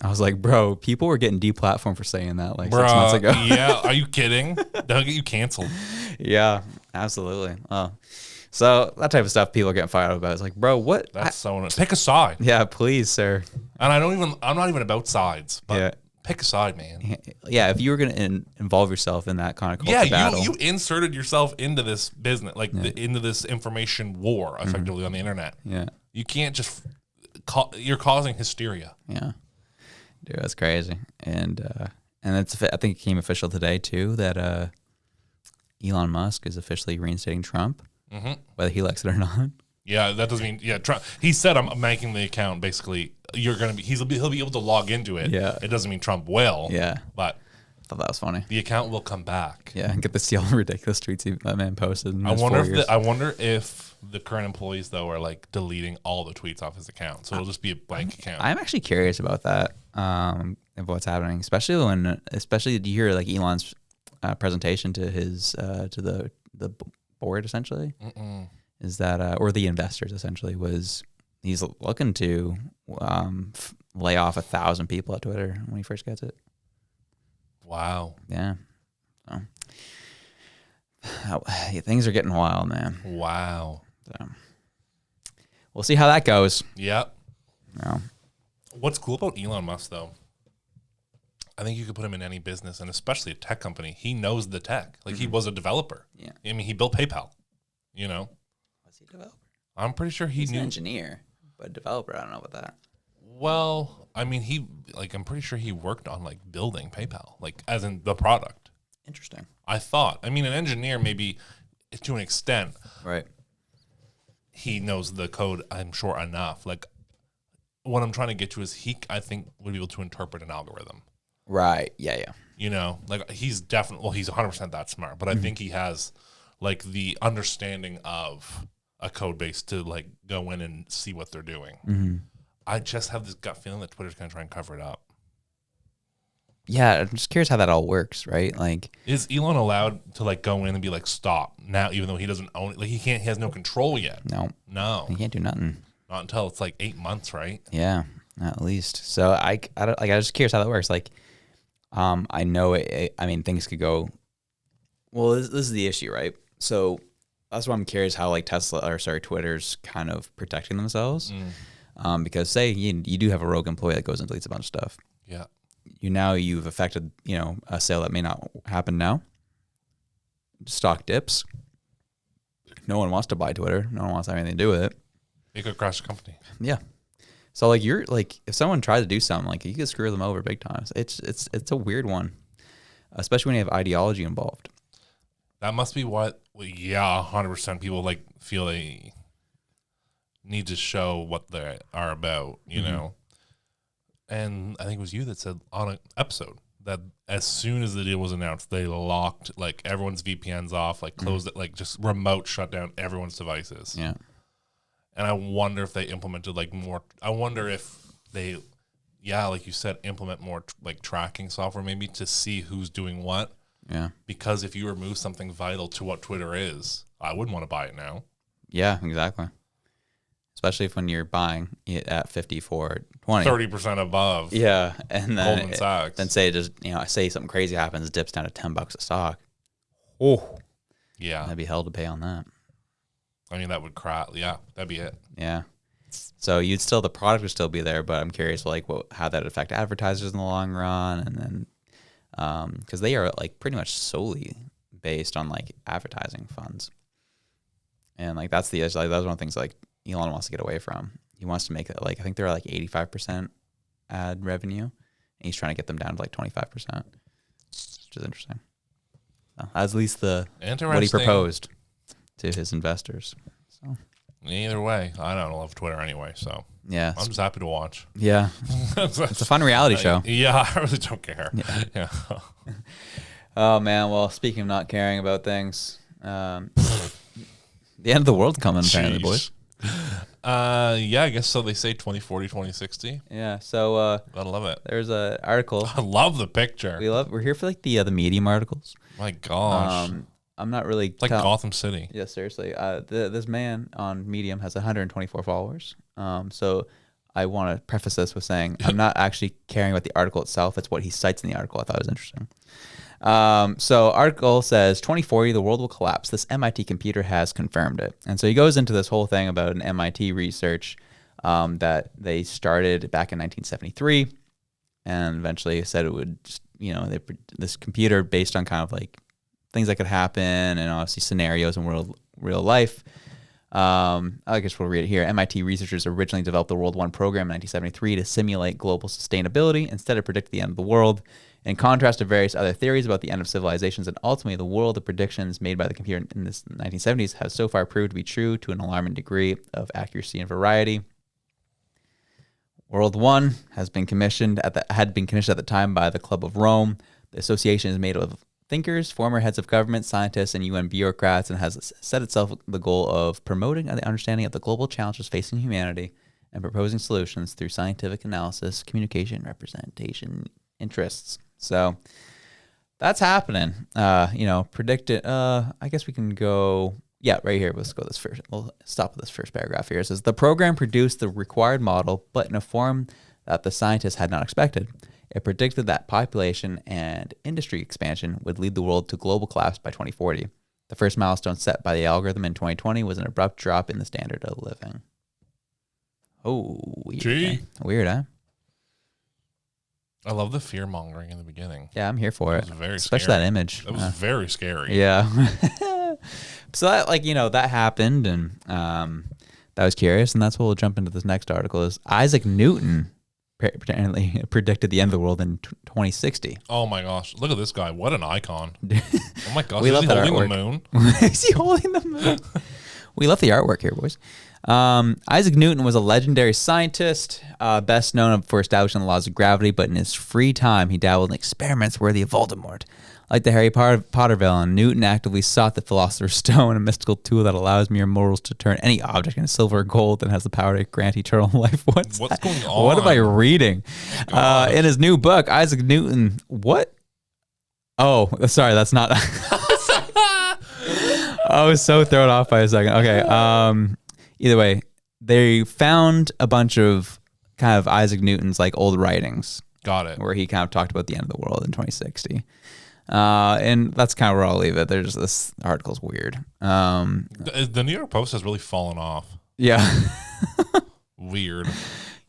Speaker 1: I was like, bro, people were getting deplatformed for saying that like 6 months ago.
Speaker 2: Yeah, are you kidding? They'll get you canceled.
Speaker 1: Yeah, absolutely. So that type of stuff people are getting fired up about. It's like, bro, what?
Speaker 2: That's pick a side.
Speaker 1: Yeah, please, sir.
Speaker 2: And I'm not even about sides, but
Speaker 1: Yeah.
Speaker 2: pick a side, man.
Speaker 1: Yeah, if you were going to involve yourself in that kind of culture
Speaker 2: Yeah,
Speaker 1: battle.
Speaker 2: you inserted yourself into this business, like into this information war, effectively on the internet.
Speaker 1: Yeah.
Speaker 2: You can't just you're causing hysteria.
Speaker 1: Yeah. Dude, that's crazy. And I think it came official today too that Elon Musk is officially reinstating Trump, whether he likes it or not.
Speaker 2: Yeah, that doesn't mean Trump. He said I'm making the account. Basically, he'll be able to log into it.
Speaker 1: Yeah.
Speaker 2: It doesn't mean Trump will.
Speaker 1: Yeah.
Speaker 2: But
Speaker 1: I thought that was funny.
Speaker 2: the account will come back.
Speaker 1: Yeah, and get to see all the ridiculous tweets that man posted. In
Speaker 2: I
Speaker 1: his
Speaker 2: wonder
Speaker 1: 4 years.
Speaker 2: I wonder if the current employees though are like deleting all the tweets off his account, so it'll just be a blank account.
Speaker 1: I'm actually curious about that, of what's happening, especially do you hear like Elon's presentation to his to the board essentially. Is that or the investors essentially was he's looking to lay off 1,000 people at Twitter when he first gets it.
Speaker 2: Wow.
Speaker 1: Yeah. So, things are getting wild, man.
Speaker 2: Wow.
Speaker 1: So, we'll see how that goes.
Speaker 2: Yep.
Speaker 1: Yeah.
Speaker 2: What's cool about Elon Musk though? I think you could put him in any business, and especially a tech company. He knows the tech. Like he was a developer.
Speaker 1: Yeah.
Speaker 2: I mean, he built PayPal. You know.
Speaker 1: Was he a developer?
Speaker 2: I'm pretty sure
Speaker 1: He's
Speaker 2: he knew.
Speaker 1: an engineer, But a developer, I don't know about that.
Speaker 2: Well, I mean, I'm pretty sure he worked on like building PayPal, like as in the product.
Speaker 1: Interesting.
Speaker 2: I thought. I mean, an engineer maybe to an extent,
Speaker 1: Right.
Speaker 2: he knows the code, I'm sure, enough. Like, what I'm trying to get to is I think, would be able to interpret an algorithm.
Speaker 1: Right. Yeah.
Speaker 2: You know, like he's definitely, well, he's 100% that smart, but I think he has like the understanding of a code base to like go in and see what they're doing. I just have this gut feeling that Twitter's going to try and cover it up.
Speaker 1: Yeah. I'm just curious how that all works, right? Like,
Speaker 2: is Elon allowed to like go in and be like, stop now, even though he doesn't own it? Like he has no control yet. No.
Speaker 1: He can't do nothing.
Speaker 2: Not until it's like 8 months, right?
Speaker 1: Yeah, at least. So I just curious how that works. Like, I know I mean, things could go. Well, this is the issue, right? So that's why I'm curious how like Twitter's kind of protecting themselves. Because say you do have a rogue employee that goes and deletes a bunch of stuff.
Speaker 2: Yeah.
Speaker 1: You've affected, a sale that may not happen now. Stock dips. No one wants to buy Twitter. No one wants to have anything to do with it.
Speaker 2: It could crash the company.
Speaker 1: Yeah. So like if someone tries to do something, like you could screw them over big time. It's a weird one, especially when you have ideology involved.
Speaker 2: That must be what, 100% people like feel they need to show what they are about, you know? And I think it was you that said on an episode that as soon as the deal was announced, they locked like everyone's VPNs off, like closed it, like just remote shut down everyone's devices.
Speaker 1: Yeah.
Speaker 2: And I wonder if they implemented like more. I wonder if they, like you said, implement more like tracking software maybe to see who's doing what.
Speaker 1: Yeah. Because
Speaker 2: if you remove something vital to what Twitter is, I wouldn't want to buy it now.
Speaker 1: Yeah, exactly. Especially if when you're buying it at 54.20,
Speaker 2: 30% above.
Speaker 1: Yeah, and then
Speaker 2: Goldman Sachs.
Speaker 1: Then say say something crazy happens, dips down to $10 a stock. Oh,
Speaker 2: yeah,
Speaker 1: that'd be hell to pay on that.
Speaker 2: I mean, that would crash. Yeah, that'd be it.
Speaker 1: Yeah. So the product would still be there, but I'm curious like how that would affect advertisers in the long run, and then because they are like pretty much solely based on like advertising funds, and like that's the issue. Like that's one of the things like Elon wants to get away from. He wants to make it like I think they're like 85% ad revenue, and he's trying to get them down to like 25%, which is interesting. So, at least what he proposed to his investors. So
Speaker 2: either way, I don't love Twitter anyway, so
Speaker 1: yeah,
Speaker 2: I'm just happy to watch.
Speaker 1: Yeah, it's a fun reality show.
Speaker 2: Yeah, I really don't care. Yeah.
Speaker 1: Oh man, well, speaking of not caring about things, the end of the world coming apparently, boys.
Speaker 2: I guess so. They say 2040, 2060.
Speaker 1: Yeah, so
Speaker 2: I love it.
Speaker 1: There's an article.
Speaker 2: I love the picture.
Speaker 1: We're here for like the medium articles.
Speaker 2: My gosh.
Speaker 1: I'm not really
Speaker 2: it's like Gotham City.
Speaker 1: Yeah, seriously. This man on Medium has 124 followers. So I want to preface this with saying I'm not actually caring about the article itself. It's what he cites in the article. I thought it was interesting. So article says 2040, the world will collapse. This MIT computer has confirmed it. And so he goes into this whole thing about an MIT research that they started back in 1973 and eventually said it would, this computer based on kind of like things that could happen and obviously scenarios in real life. I guess we'll read it here. MIT researchers originally developed the World 1 program in 1973 to simulate global sustainability instead of predict the end of the world. In contrast to various other theories about the end of civilizations and ultimately the world, the predictions made by the computer in the 1970s have so far proved to be true to an alarming degree of accuracy and variety. World 1 had been commissioned at the time by the Club of Rome. The association is made of thinkers, former heads of government, scientists, and UN bureaucrats, and has set itself the goal of promoting the understanding of the global challenges facing humanity and proposing solutions through scientific analysis, communication, representation, interests. So that's happening. Predicted. I guess we can go. Yeah, right here. Let's go this first. We'll stop with this first paragraph here. It says the program produced the required model, but in a form that the scientists had not expected. It predicted that population and industry expansion would lead the world to global collapse by 2040. The first milestone set by the algorithm in 2020 was an abrupt drop in the standard of living. Oh, weird. Weird, huh?
Speaker 2: I love the fear mongering in the beginning.
Speaker 1: Yeah, I'm here for it.
Speaker 2: Very
Speaker 1: especially
Speaker 2: scary.
Speaker 1: That image.
Speaker 2: That was very scary.
Speaker 1: Yeah. So that that happened, and that was curious, and that's what we'll jump into this next article. Is Isaac Newton apparently predicted the end of the world in 2060.
Speaker 2: Oh my gosh, look at this guy! What an icon! Oh my gosh,
Speaker 1: We
Speaker 2: is
Speaker 1: love
Speaker 2: he
Speaker 1: that
Speaker 2: holding
Speaker 1: artwork.
Speaker 2: the moon?
Speaker 1: Is he holding the moon? We love the artwork here, boys. Isaac Newton was a legendary scientist, best known for establishing the laws of gravity, but in his free time, he dabbled in experiments worthy of Voldemort. Like the Harry Potter villain, Newton actively sought the Philosopher's Stone, a mystical tool that allows mere mortals to turn any object into silver or gold and has the power to grant eternal life. What's
Speaker 2: going on?
Speaker 1: What am I reading? In his new book, Isaac Newton, what? Oh, sorry, that's not... I was so thrown off by a second. Okay. Either way, they found a bunch of kind of Isaac Newton's like old writings.
Speaker 2: Got it.
Speaker 1: Where he kind of talked about the end of the world in 2060. And that's kind of where I'll leave it. There's this article's weird.
Speaker 2: The New York Post has really fallen off.
Speaker 1: Yeah.
Speaker 2: Weird.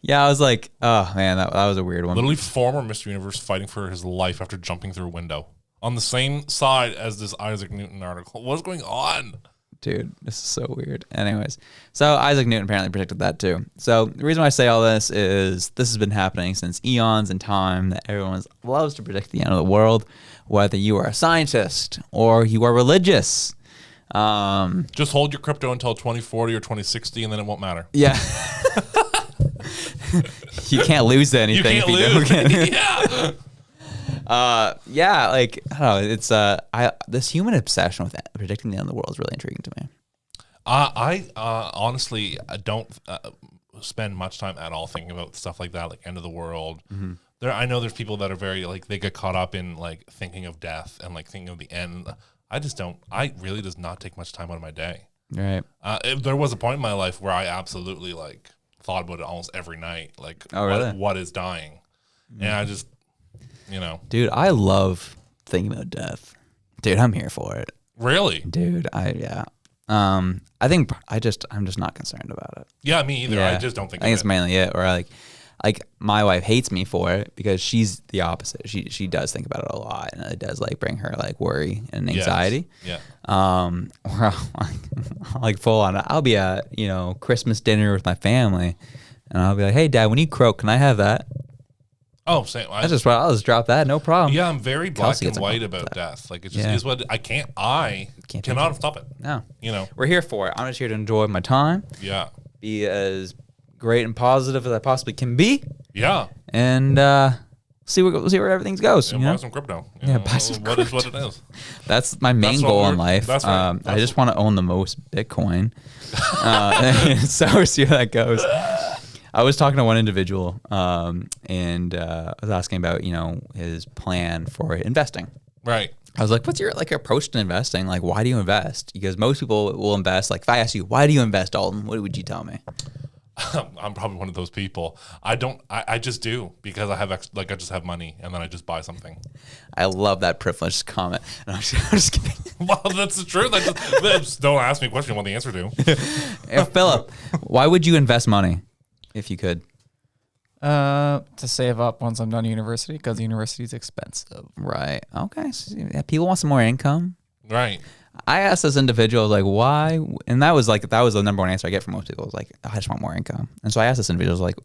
Speaker 1: Yeah, I was like, oh man, that was a weird one.
Speaker 2: Literally former Mr. Universe fighting for his life after jumping through a window. On the same side as this Isaac Newton article. What's going on?
Speaker 1: Dude, this is so weird. Anyways, so Isaac Newton apparently predicted that too. So the reason why I say all this is this has been happening since eons in time, that everyone loves to predict the end of the world, whether you are a scientist or you are religious.
Speaker 2: Just hold your crypto until 2040 or 2060 and then it won't matter.
Speaker 1: Yeah. You can't lose anything.
Speaker 2: You can't lose. Yeah.
Speaker 1: Yeah, like I don't know, it's this human obsession with predicting the end of the world is really intriguing to me.
Speaker 2: I honestly don't spend much time at all thinking about stuff like that, like end of the world. Mm-hmm. I know there's people that are very like they get caught up in like thinking of death and like thinking of the end. I just don't. I really does not take much time out of my day.
Speaker 1: Right.
Speaker 2: There was a point in my life where I absolutely like thought about it almost every night. Like,
Speaker 1: really?
Speaker 2: What is dying? Mm-hmm. And I just. You know,
Speaker 1: dude, I love thinking about death. Dude, I'm here for it.
Speaker 2: Really,
Speaker 1: dude. I think I'm just not concerned about it.
Speaker 2: Yeah, me either. Yeah. I just don't think.
Speaker 1: I think it's mainly it. Or like my wife hates me for it because she's the opposite. She does think about it a lot, and it does like bring her like worry and anxiety.
Speaker 2: Yes. Yeah.
Speaker 1: Or like full on. I'll be at Christmas dinner with my family, and I'll be like, "Hey, Dad, when you croak, can I have that?"
Speaker 2: Oh, same.
Speaker 1: I'll just drop that, no problem.
Speaker 2: Yeah, I'm very black and white about death. Like it just is what I cannot stop it.
Speaker 1: No,
Speaker 2: we're
Speaker 1: here for it. I'm just here to enjoy my time.
Speaker 2: Yeah,
Speaker 1: be as great and positive as I possibly can be.
Speaker 2: Yeah,
Speaker 1: and see where everything goes.
Speaker 2: And buy some crypto.
Speaker 1: Buy some crypto.
Speaker 2: What is what it is.
Speaker 1: That's my main goal in life. That's right. I just want to own the most Bitcoin. So we'll see how that goes. I was talking to one individual, and I was asking about, his plan for investing.
Speaker 2: Right.
Speaker 1: I was like, what's your approach to investing? Like, why do you invest? Because most people will invest. Like, if I ask you, why do you invest, Dalton? What would you tell me?
Speaker 2: I'm probably one of those people. I just do because I just have money and then I just buy something.
Speaker 1: I love that privileged comment. No, I'm just kidding.
Speaker 2: Well, that's the truth. Just don't ask me a question I want the answer to.
Speaker 1: Hey, Philip, why would you invest money? If you could.
Speaker 5: To save up once I'm done university, because university is expensive.
Speaker 1: Right. Okay. So, people want some more income.
Speaker 2: Right.
Speaker 1: I asked this individual, like, why? And that was the number one answer I get from most people. It was like, I just want more income. And so I asked this individual, like,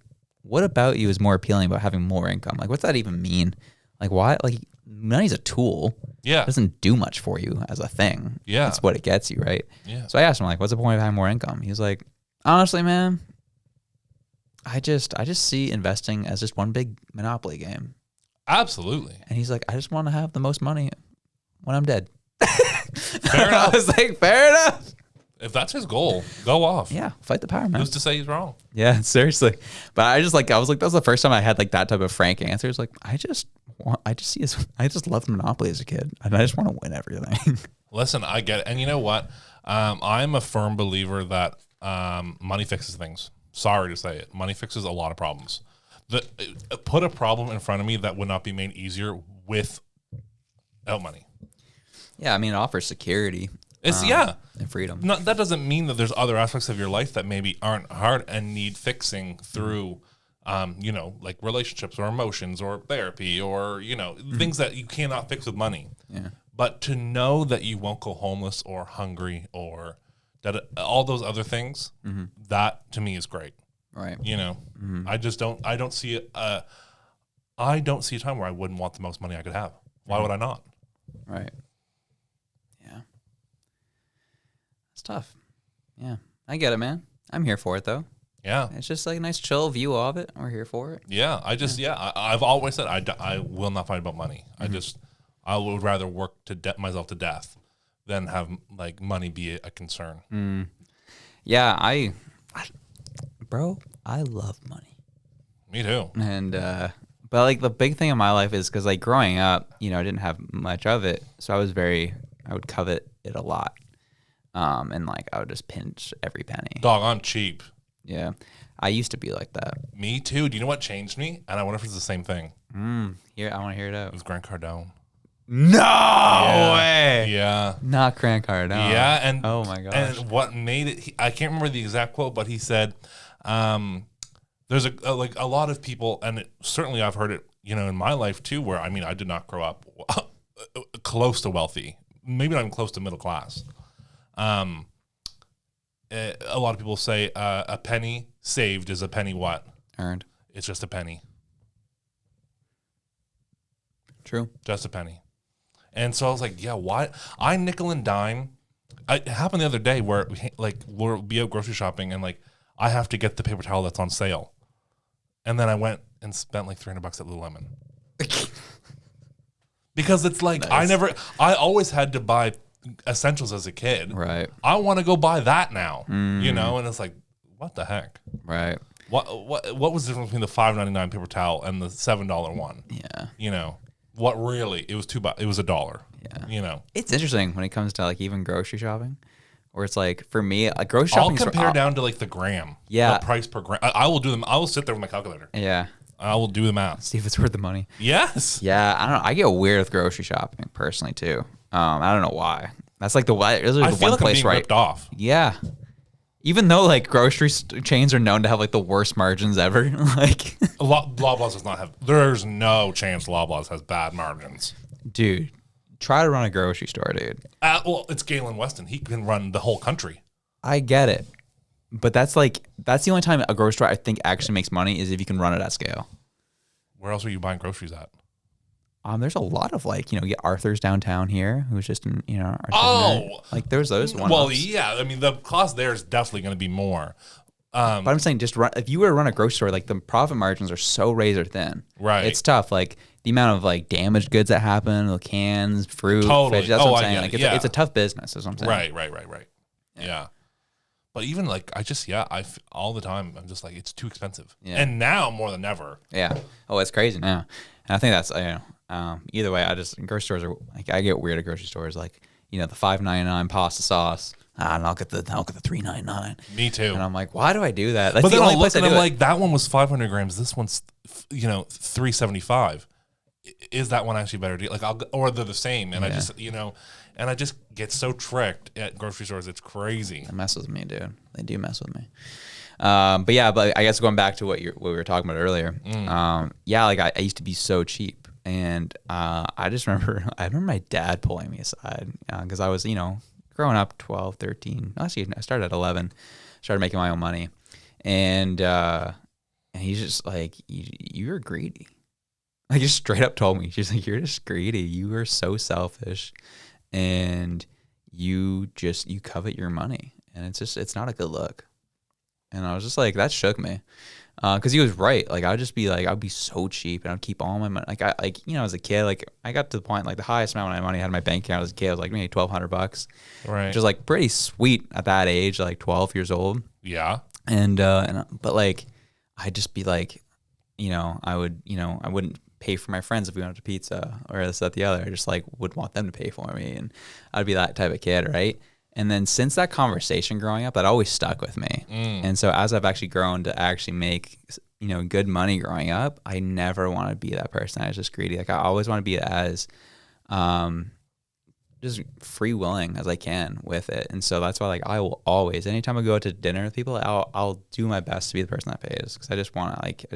Speaker 1: what about you is more appealing about having more income? Like, what's that even mean? Like, why? Like, money's a tool.
Speaker 2: Yeah.
Speaker 1: It doesn't do much for you as a thing.
Speaker 2: Yeah.
Speaker 1: That's what it gets you, right?
Speaker 2: Yeah.
Speaker 1: So I asked him, like, what's the point of having more income? He's like, honestly, man, I just see investing as just one big Monopoly game.
Speaker 2: Absolutely.
Speaker 1: And he's like, I just want to have the most money when I'm dead.
Speaker 2: Fair enough.
Speaker 1: I was like, fair enough.
Speaker 2: If that's his goal, go off.
Speaker 1: Yeah, fight the power, man.
Speaker 2: Who's to say he's wrong?
Speaker 1: Yeah, seriously. But I was like, that was the first time I had like that type of frank answer. It's like, I just loved Monopoly as a kid, and I just want to win everything.
Speaker 2: Listen, I get it. And you know what? I'm a firm believer that money fixes things. Sorry to say it. Money fixes a lot of problems. Put a problem in front of me that would not be made easier without money.
Speaker 1: Yeah, I mean, it offers security.
Speaker 2: And
Speaker 1: freedom.
Speaker 2: No, that doesn't mean that there's other aspects of your life that maybe aren't hard and need fixing through, like relationships or emotions or therapy or, things that you cannot fix with money.
Speaker 1: Yeah.
Speaker 2: But to know that you won't go homeless or hungry or that all those other things, that to me is great.
Speaker 1: Right.
Speaker 2: You know, I don't see it. I don't see a time where I wouldn't want the most money I could have. Why would I not?
Speaker 1: Right. Yeah. It's tough. Yeah. I get it, man. I'm here for it, though.
Speaker 2: Yeah.
Speaker 1: It's just like a nice chill view of it. We're here for it.
Speaker 2: Yeah. I've always said I will not fight about money. I would rather work myself to death than have like money be a concern.
Speaker 1: Yeah. Bro, I love money.
Speaker 2: Me too.
Speaker 1: And, but like the big thing in my life is because like growing up, you know, I didn't have much of it. So I would covet it a lot. And like I would just pinch every penny.
Speaker 2: Dog, I'm cheap.
Speaker 1: Yeah. I used to be like that.
Speaker 2: Me too. Do you know what changed me? And I wonder if it's the same thing.
Speaker 1: Here, I want to hear it out.
Speaker 2: It was Grant Cardone.
Speaker 1: No way.
Speaker 2: Yeah.
Speaker 1: Not Grant Cardone.
Speaker 2: Yeah. And
Speaker 1: oh my gosh.
Speaker 2: And what made it? I can't remember the exact quote, but he said, "There's a lot of people, and certainly I've heard it, you know, in my life too. Where I mean, I did not grow up close to wealthy. Maybe not even close to middle class. A lot of people say a penny saved is a penny what?
Speaker 1: Earned.
Speaker 2: It's just a penny.
Speaker 1: True.
Speaker 2: Just a penny." And so I was like, yeah, why? I nickel and dime. It happened the other day where we'll be out grocery shopping and like I have to get the paper towel that's on sale. And then I went and spent like $300 at Lululemon. Because it's like,
Speaker 1: nice.
Speaker 2: I always had to buy essentials as a kid.
Speaker 1: Right.
Speaker 2: I want to go buy that now, you know? And it's like, what the heck?
Speaker 1: Right.
Speaker 2: What was the difference between the $5.99 paper towel and the $7 one?
Speaker 1: Yeah.
Speaker 2: You know, what really? It was $2. It was $1.
Speaker 1: Yeah.
Speaker 2: You know,
Speaker 1: it's interesting when it comes to like even grocery shopping, where it's like for me, like grocery shopping.
Speaker 2: I'll compare down to like the gram.
Speaker 1: Yeah.
Speaker 2: The price per gram. I will do them. I will sit there with my calculator.
Speaker 1: Yeah.
Speaker 2: I will do the math.
Speaker 1: See if it's worth the money.
Speaker 2: Yes.
Speaker 1: Yeah. I don't know. I get weird with grocery shopping personally too. I don't know why. That's like the
Speaker 2: I feel
Speaker 1: one
Speaker 2: like
Speaker 1: place
Speaker 2: I'm being ripped off.
Speaker 1: Yeah. Even though like grocery chains are known to have like the worst margins ever, like
Speaker 2: Loblaws does not have. There's no chance Loblaws has bad margins.
Speaker 1: Dude, try to run a grocery store, dude.
Speaker 2: Well, it's Galen Weston. He can run the whole country.
Speaker 1: I get it, but that's the only time a grocery store I think actually makes money is if you can run it at scale.
Speaker 2: Where else are you buying groceries at?
Speaker 1: There's a lot of like, you know, get Arthur's downtown here, who's just in, you know, like there's those ones.
Speaker 2: Well, yeah, I mean the cost there is definitely going to be more.
Speaker 1: But I'm saying if you were to run a grocery store, like the profit margins are so razor thin.
Speaker 2: Right.
Speaker 1: It's tough. Like the amount of like damaged goods that happen, the cans, fruit,
Speaker 2: totally.
Speaker 1: fish, that's what I'm saying.
Speaker 2: I
Speaker 1: Like
Speaker 2: get it.
Speaker 1: it's a tough business, is what I'm saying.
Speaker 2: Right. Yeah. But even like all the time I'm just like it's too expensive.
Speaker 1: Yeah.
Speaker 2: And now more than ever.
Speaker 1: Yeah. Oh, it's crazy now. And I think that's either way, grocery stores are like I get weird at grocery stores, like, you know, the $5.99 pasta sauce. And I'll get the $3.99.
Speaker 2: Me too.
Speaker 1: And I'm like, why do I do that? That's
Speaker 2: but then
Speaker 1: the only
Speaker 2: I'll look
Speaker 1: place I
Speaker 2: and
Speaker 1: do
Speaker 2: I'm
Speaker 1: it.
Speaker 2: like, that one was 500 grams. This one's, you know, 375. Is that one actually better? Like, or they're the same. And I just, you know, and I just get so tricked at grocery stores. It's crazy.
Speaker 1: It messes with me, dude. They do mess with me. But I guess going back to what we were talking about earlier. Like I used to be so cheap. And I just remember my dad pulling me aside because I was, you know, growing up 12, 13. Actually, I started at 11, started making my own money. And he's just like, you're greedy. Like, just straight up told me, she's like, you're just greedy. You are so selfish. And you covet your money. And it's not a good look. And I was just like, that shook me. Because he was right. Like, I'd be so cheap, and I'd keep all my money. You know, as a kid, like, I got to the point, like, the highest amount of money I had in my bank account as a kid was like maybe $1,200,
Speaker 2: right?
Speaker 1: Which was like pretty sweet at that age, like 12 years old.
Speaker 2: Yeah.
Speaker 1: But like, I'd just be like, you know, I wouldn't pay for my friends if we went to pizza or this, that, the other. I just like would want them to pay for me, and I'd be that type of kid, right? And then since that conversation growing up, that always stuck with me. And so as I've actually grown to actually make, you know, good money growing up, I never want to be that person. I was just greedy. Like, I always want to be as just free willing as I can with it. And so that's why, like, I will always, anytime I go out to dinner with people, I'll do my best to be the person that pays, because I just want to, like,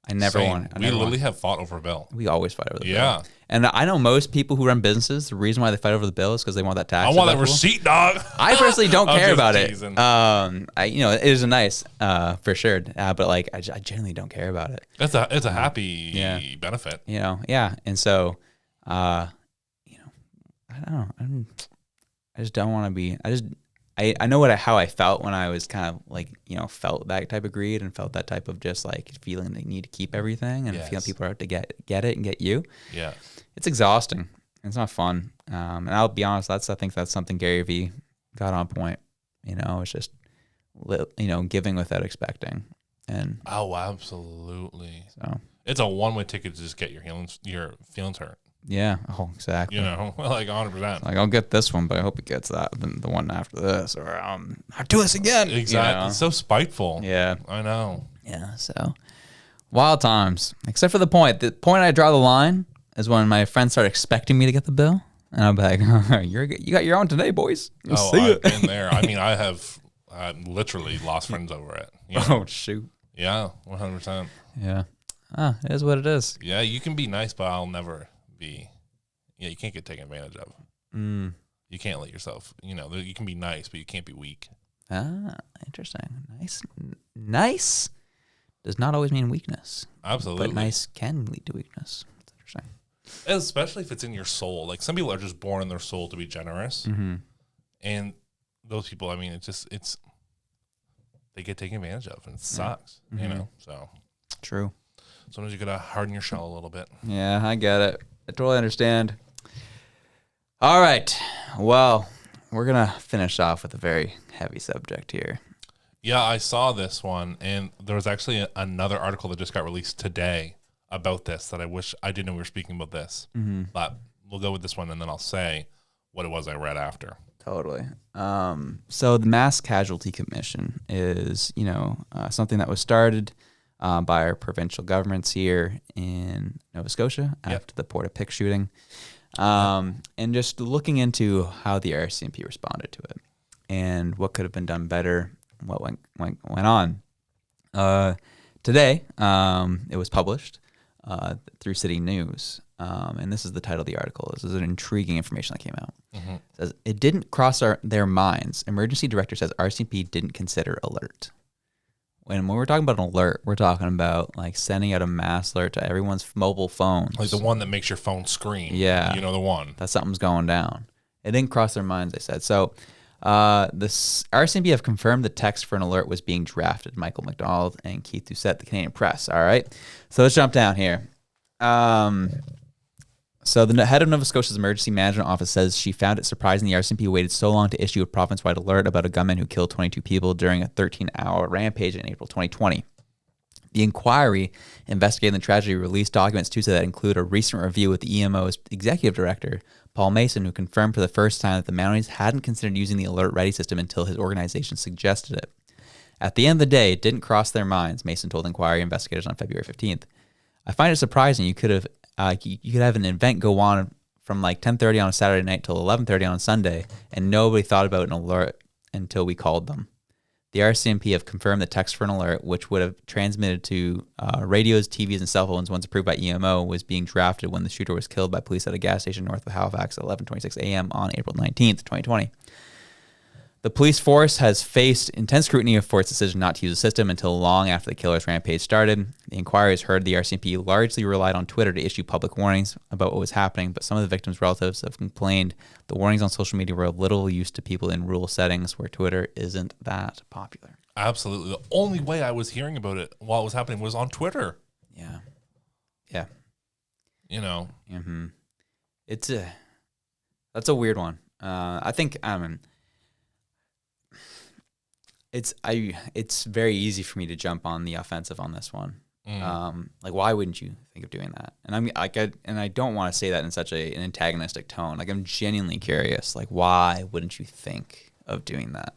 Speaker 1: I never want.
Speaker 2: We literally have fought over a bill.
Speaker 1: We always fight over the bill.
Speaker 2: Yeah.
Speaker 1: And I know most people who run businesses, the reason why they fight over the bill is because they want that tax.
Speaker 2: I want that receipt, dog.
Speaker 1: I personally don't care about
Speaker 2: teasing.
Speaker 1: it. It is nice, for sure. But like, I generally don't care about it.
Speaker 2: It's a happy benefit.
Speaker 1: Yeah. And so, I don't know. I just don't want to be. I know how I felt when I was kind of like, felt that type of greed and felt that type of just like feeling they need to keep everything and feeling people are out to get it and get you. Yeah. It's exhausting. It's not fun. And I'll be honest, I think that's something Gary Vee got on point. It's just, giving without expecting. And
Speaker 2: oh, absolutely.
Speaker 1: So
Speaker 2: it's a one-way ticket to just get your feelings hurt.
Speaker 1: Yeah. Oh, exactly.
Speaker 2: Like 100%.
Speaker 1: Like, I'll get this one, but I hope it gets the one after this, or I'll do this again.
Speaker 2: Exactly. It's so spiteful.
Speaker 1: Yeah.
Speaker 2: I know.
Speaker 1: Yeah. So wild times, except for the point. The point I draw the line is when my friends start expecting me to get the bill, and I'm like, you got your own today, boys.
Speaker 2: I've been there. I mean, I've literally lost friends over it.
Speaker 1: Oh, shoot.
Speaker 2: Yeah. 100%.
Speaker 1: Yeah. It is what it is.
Speaker 2: Yeah. You can be nice, but I'll never you can't get taken advantage of. You can't let yourself, you can be nice, but you can't be weak.
Speaker 1: Interesting. Nice does not always mean weakness.
Speaker 2: Absolutely.
Speaker 1: But nice can lead to weakness. That's interesting.
Speaker 2: Especially if it's in your soul. Like, some people are just born in their soul to be generous. Mm-hmm. And those people, I mean, they get taken advantage of, and it sucks, so.
Speaker 1: True.
Speaker 2: Sometimes you gotta harden your shell a little bit.
Speaker 1: Yeah, I get it. I totally understand. All right. Well, we're going to finish off with a very heavy subject here.
Speaker 2: Yeah, I saw this one, and there was actually another article that just got released today about this that I wish I didn't know we were speaking about this. Mm-hmm. But we'll go with this one, and then I'll say what it was I read after.
Speaker 1: Totally. So the Mass Casualty Commission is, something that was started by our provincial governments here in Nova Scotia after the Portapique shooting, and just looking into how the RCMP responded to it and what could have been done better, what went on. Today, it was published through City News, and this is the title of the article. This is an intriguing information that came out. Mm-hmm. It says, it didn't cross their minds. Emergency director says RCMP didn't consider alert. When we're talking about an alert, we're talking about like sending out a mass alert to everyone's mobile phones.
Speaker 2: Like the one that makes your phone scream.
Speaker 1: Yeah.
Speaker 2: The one.
Speaker 1: That something's going down. It didn't cross their minds, they said. So this RCMP have confirmed the text for an alert was being drafted. Michael McDonald and Keith Doucette, the Canadian Press. All right. So let's jump down here. So the head of Nova Scotia's Emergency Management Office says she found it surprising the RCMP waited so long to issue a province-wide alert about a gunman who killed 22 people during a 13-hour rampage in April 2020. The inquiry investigating the tragedy released documents Tuesday that include a recent review with the EMO's executive director, Paul Mason, who confirmed for the first time that the Mounties hadn't considered using the alert ready system until his organization suggested it. At the end of the day, it didn't cross their minds, Mason told inquiry investigators on February 15th. I find it surprising you could have an event go on from like 10:30 on a Saturday night till 11:30 on a Sunday, and nobody thought about an alert until we called them. The RCMP have confirmed the text for an alert, which would have transmitted to radios, TVs, and cell phones once approved by EMO, was being drafted when the shooter was killed by police at a gas station north of Halifax at 11:26 a.m. on April 19th, 2020. The police force has faced intense scrutiny for its decision not to use the system until long after the killer's rampage started. The inquiry has heard the RCMP largely relied on Twitter to issue public warnings about what was happening, but some of the victims' relatives have complained the warnings on social media were of little use to people in rural settings where Twitter isn't that popular.
Speaker 2: Absolutely. The only way I was hearing about it while it was happening was on Twitter.
Speaker 1: Yeah. Yeah.
Speaker 2: Mm-hmm.
Speaker 1: That's a weird one. I think, it's very easy for me to jump on the offensive on this one. Like, why wouldn't you think of doing that? And I don't want to say that in such an antagonistic tone. Like, I'm genuinely curious. Like, why wouldn't you think of doing that?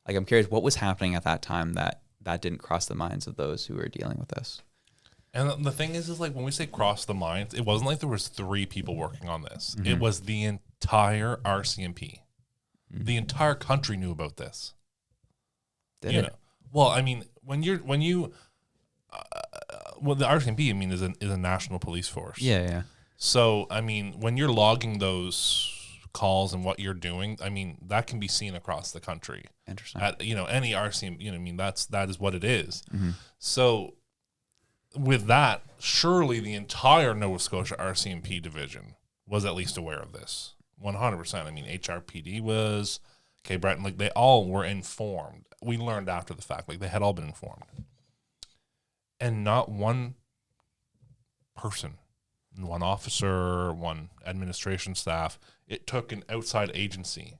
Speaker 1: Like, I'm curious what was happening at that time that didn't cross the minds of those who were dealing with this.
Speaker 2: And the thing is like when we say cross the minds, it wasn't like there was 3 people working on this. Mm-hmm. It was the entire RCMP. Mm-hmm. The entire country knew about this.
Speaker 1: Did it?
Speaker 2: Well, I mean, when you well, the RCMP, I mean, is a national police force.
Speaker 1: Yeah.
Speaker 2: So, I mean, when you're logging those calls and what you're doing, I mean, that can be seen across the country.
Speaker 1: Interesting.
Speaker 2: At, any RCMP, I mean, that is what it is.
Speaker 1: Mm-hmm.
Speaker 2: So, with that, surely the entire Nova Scotia RCMP division was at least aware of this. 100%. I mean, HRPD was, K. Breton, like, they all were informed. We learned after the fact, like, they had all been informed. And not one person, one officer, one administration staff, it took an outside agency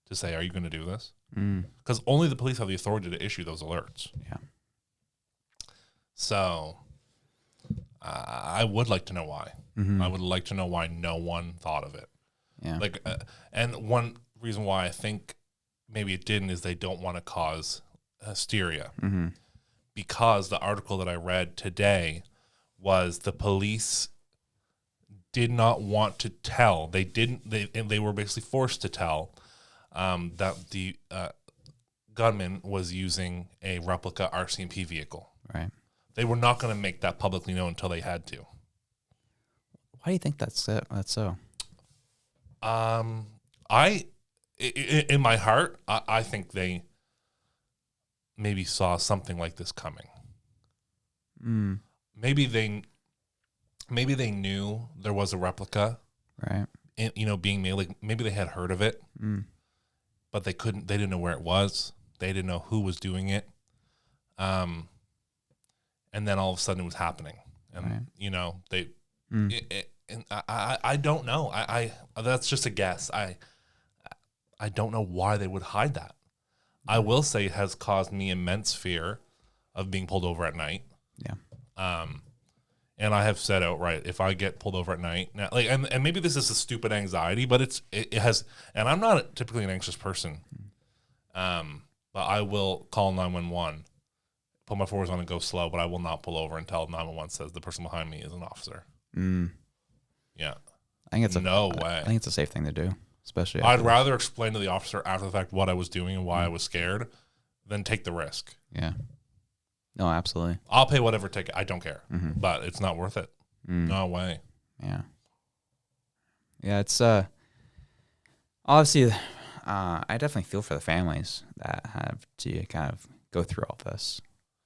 Speaker 2: to say, are you going to do this? Because only the police have the authority to issue those alerts.
Speaker 1: Yeah.
Speaker 2: So I would like to know why.
Speaker 1: Mm-hmm.
Speaker 2: I would like to know why no one thought of it.
Speaker 1: Yeah.
Speaker 2: Like, and one reason why I think maybe it didn't is they don't want to cause hysteria.
Speaker 1: Mm-hmm.
Speaker 2: Because the article that I read today was the police did not want to tell. They were basically forced to tell that the gunman was using a replica RCMP vehicle.
Speaker 1: Right.
Speaker 2: They were not going to make that publicly known until they had to.
Speaker 1: Why do you think that's so?
Speaker 2: In my heart, I think they maybe saw something like this coming. Maybe they knew there was a replica,
Speaker 1: right?
Speaker 2: Being made. Like, maybe they had heard of it, but they didn't know where it was. They didn't know who was doing it. And then all of a sudden it was happening, and
Speaker 1: right.
Speaker 2: And I don't know. I that's just a guess. I don't know why they would hide that. I will say it has caused me immense fear of being pulled over at night.
Speaker 1: Yeah.
Speaker 2: And I have said outright, if I get pulled over at night, now, like, and maybe this is a stupid anxiety, but it has, and I'm not typically an anxious person. But I will call 911, put my forwards on and go slow, but I will not pull over until 911 says the person behind me is an officer. Yeah.
Speaker 1: I think it's
Speaker 2: no way.
Speaker 1: I think it's a safe thing to do, especially.
Speaker 2: I'd rather explain to the officer after the fact what I was doing and why I was scared than take the risk.
Speaker 1: Yeah. No, absolutely.
Speaker 2: I'll pay whatever ticket. I don't care, but it's not worth it. No way.
Speaker 1: Yeah. Yeah, it's obviously. I definitely feel for the families that have to kind of go through all this,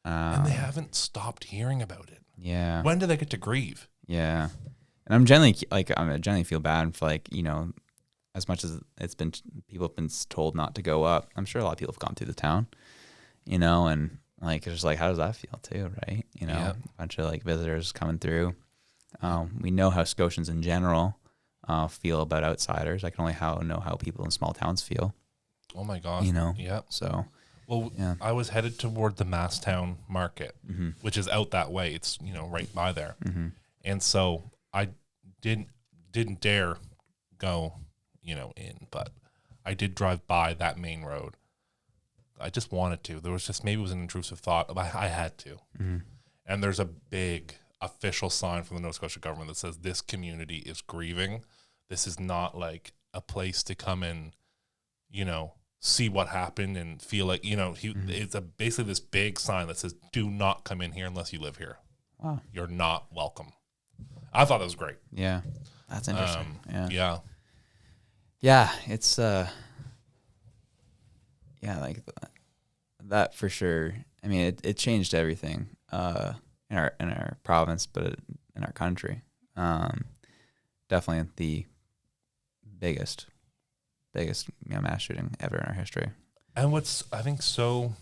Speaker 2: and they haven't stopped hearing about it.
Speaker 1: Yeah.
Speaker 2: When do they get to grieve?
Speaker 1: Yeah, and I generally feel bad for, like, as much as people have been told not to go up. I'm sure a lot of people have gone through the town, and. Like, it's just like, how does that feel too, right? A bunch of, like, visitors coming through. We know how Scotians in general feel about outsiders. I can only know how people in small towns feel.
Speaker 2: Oh my gosh. Yeah.
Speaker 1: So,
Speaker 2: well, yeah. I was headed toward the Masstown Market, which is out that way. It's, right by there. And so I didn't dare go, in, but I did drive by that main road. I just wanted to. There was just, maybe it was an intrusive thought, but I had to. And there's a big official sign from the Nova Scotia government that says this community is grieving. This is not like a place to come and, see what happened and feel like, it's basically this big sign that says, do not come in here unless you live here.
Speaker 1: Wow.
Speaker 2: You're not welcome. I thought that was great.
Speaker 1: Yeah. That's interesting.
Speaker 2: Yeah.
Speaker 1: Yeah. It's, yeah, like that for sure. I mean, it changed everything in our province, but in our country. Definitely the biggest mass shooting ever in our history.
Speaker 2: And what's, I think, so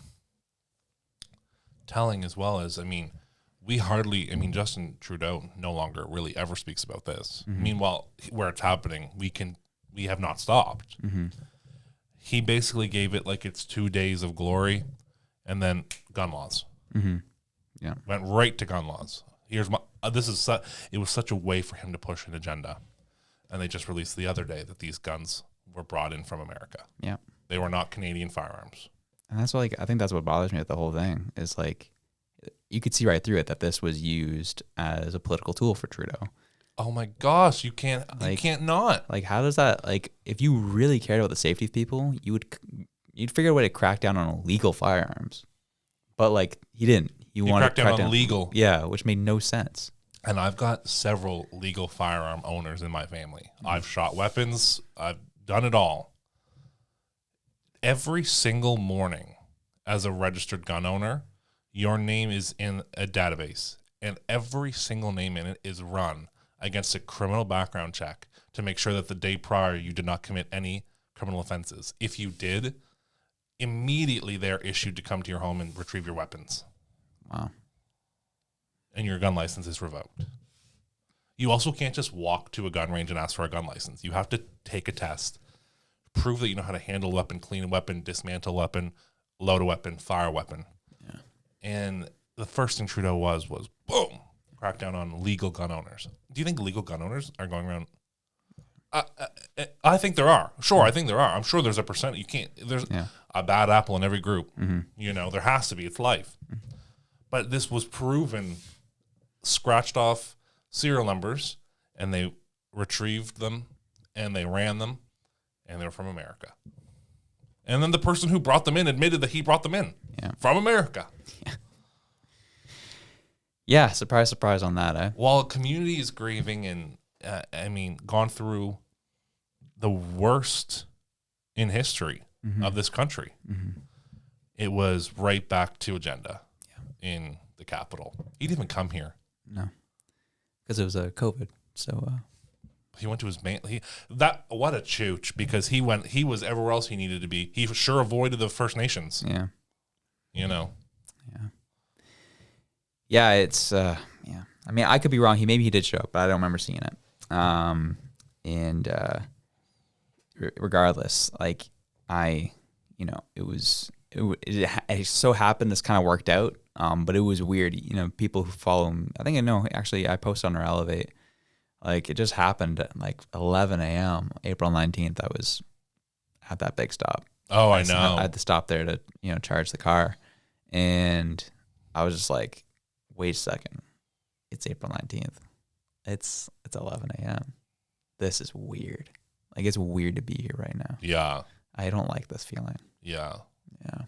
Speaker 2: telling as well is, Justin Trudeau no longer really ever speaks about this. Meanwhile, where it's happening, we have not stopped. He basically gave it like it's 2 days of glory, and then gun laws. Yeah, went right to gun laws. Here's my. It was such a way for him to push an agenda, and they just released the other day that these guns were brought in from America.
Speaker 1: Yeah,
Speaker 2: they were not Canadian firearms.
Speaker 1: And that's what, I think that's what bothers me with the whole thing is, like, you could see right through it that this was used as a political tool for Trudeau.
Speaker 2: Oh my gosh, you can't not.
Speaker 1: Like, how does that, like, if you really cared about the safety of people, you'd figure a way to crack down on illegal firearms. But, like, he didn't. you want
Speaker 2: crack
Speaker 1: to
Speaker 2: down on legal.
Speaker 1: Yeah, which made no sense.
Speaker 2: And I've got several legal firearm owners in my family. I've shot weapons. I've done it all. Every single morning, as a registered gun owner, your name is in a database, and every single name in it is run against a criminal background check to make sure that the day prior you did not commit any criminal offenses. If you did, immediately they're issued to come to your home and retrieve your weapons.
Speaker 1: Wow.
Speaker 2: And your gun license is revoked. You also can't just walk to a gun range and ask for a gun license. You have to take a test, prove that you know how to handle a weapon, clean a weapon, dismantle a weapon, load a weapon, fire a weapon.
Speaker 1: Yeah.
Speaker 2: And the first thing Trudeau was boom, crack down on legal gun owners. Do you think legal gun owners are going around? I think there are. Sure, I think there are. I'm sure there's a percent. You can't. There's a bad apple in every group. Mm-hmm. You know, there has to be. It's life. Mm-hmm. But this was proven, scratched off serial numbers, and they retrieved them, and they ran them, and they're from America. And then the person who brought them in admitted that he brought them in from America.
Speaker 1: Yeah, surprise, surprise on that, eh?
Speaker 2: While a community is grieving and, gone through the worst in history of this country, it was right back to agenda in the capital. He didn't even come here.
Speaker 1: No, because it was COVID. So
Speaker 2: he went to his what a chooch, because he was everywhere else he needed to be. He for sure avoided the First Nations.
Speaker 1: Yeah,
Speaker 2: you know.
Speaker 1: Yeah, it's I mean, I could be wrong. Maybe he did show up, but I don't remember seeing it. Regardless, like it so happened this kind of worked out. But it was weird. You know, people who follow him, I think I know. Actually, I posted on our Elevate. Like, it just happened at like 11 a.m. April 19th. I was at that big stop.
Speaker 2: Oh, I know.
Speaker 1: I had to stop there to charge the car, and I was just like, wait a second, it's April 19th. It's 11 a.m. This is weird. Like, it's weird to be here right now.
Speaker 2: Yeah.
Speaker 1: I don't like this feeling.
Speaker 2: Yeah.
Speaker 1: Yeah.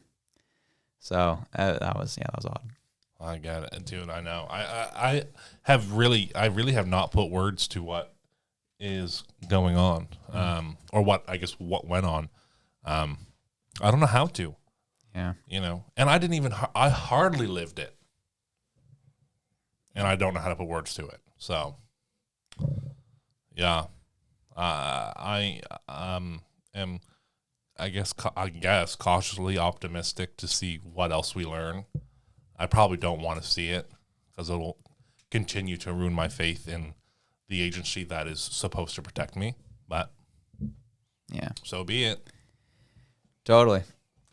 Speaker 1: So that was odd.
Speaker 2: I get it, dude. I know. I really have not put words to what is going on, or what went on. I don't know how to.
Speaker 1: Yeah.
Speaker 2: You know, and I hardly lived it, and I don't know how to put words to it. So, yeah, I am, I guess cautiously optimistic to see what else we learn. I probably don't want to see it, because it will continue to ruin my faith in the agency that is supposed to protect me. But
Speaker 1: yeah,
Speaker 2: so be it.
Speaker 1: Totally.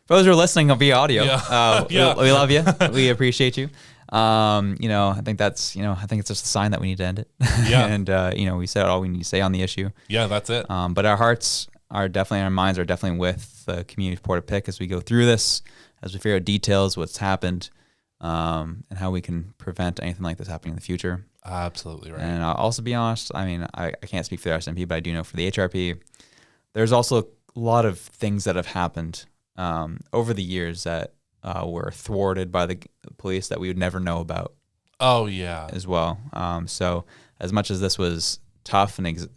Speaker 1: For those who are listening via audio, we love you. We appreciate you. I think that's, I think it's just a sign that we need to end it.
Speaker 2: Yeah.
Speaker 1: And, we said all we need to say on the issue.
Speaker 2: Yeah, that's it.
Speaker 1: But our hearts are definitely, our minds are definitely with the community of Portapique as we go through this, as we figure out details, what's happened, and how we can prevent anything like this happening in the future.
Speaker 2: Absolutely right.
Speaker 1: And I'll also be honest, I mean, I can't speak for the RCMP, but I do know for the HRP, there's also a lot of things that have happened over the years that were thwarted by the police that we would never know about.
Speaker 2: Oh, yeah.
Speaker 1: As well. So as much as this was tough and,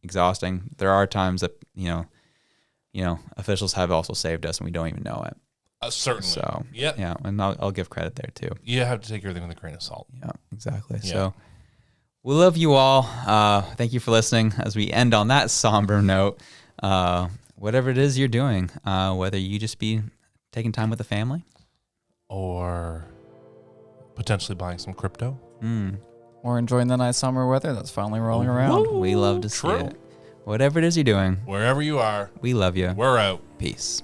Speaker 1: exhausting, there are times that, officials have also saved us and we don't even know it.
Speaker 2: Certainly.
Speaker 1: So,
Speaker 2: yeah.
Speaker 1: Yeah, and I'll give credit there too.
Speaker 2: You have to take everything with a grain of salt.
Speaker 1: Yeah, exactly.
Speaker 2: Yeah.
Speaker 1: So we love you all. Thank you for listening as we end on that somber note. Whatever it is you're doing, whether you just be taking time with the family
Speaker 2: or potentially buying some crypto.
Speaker 5: Or enjoying the nice summer weather that's finally rolling around.
Speaker 1: We love to see it. Whatever it is you're doing,
Speaker 2: wherever you are,
Speaker 1: we love you.
Speaker 2: We're out.
Speaker 1: Peace.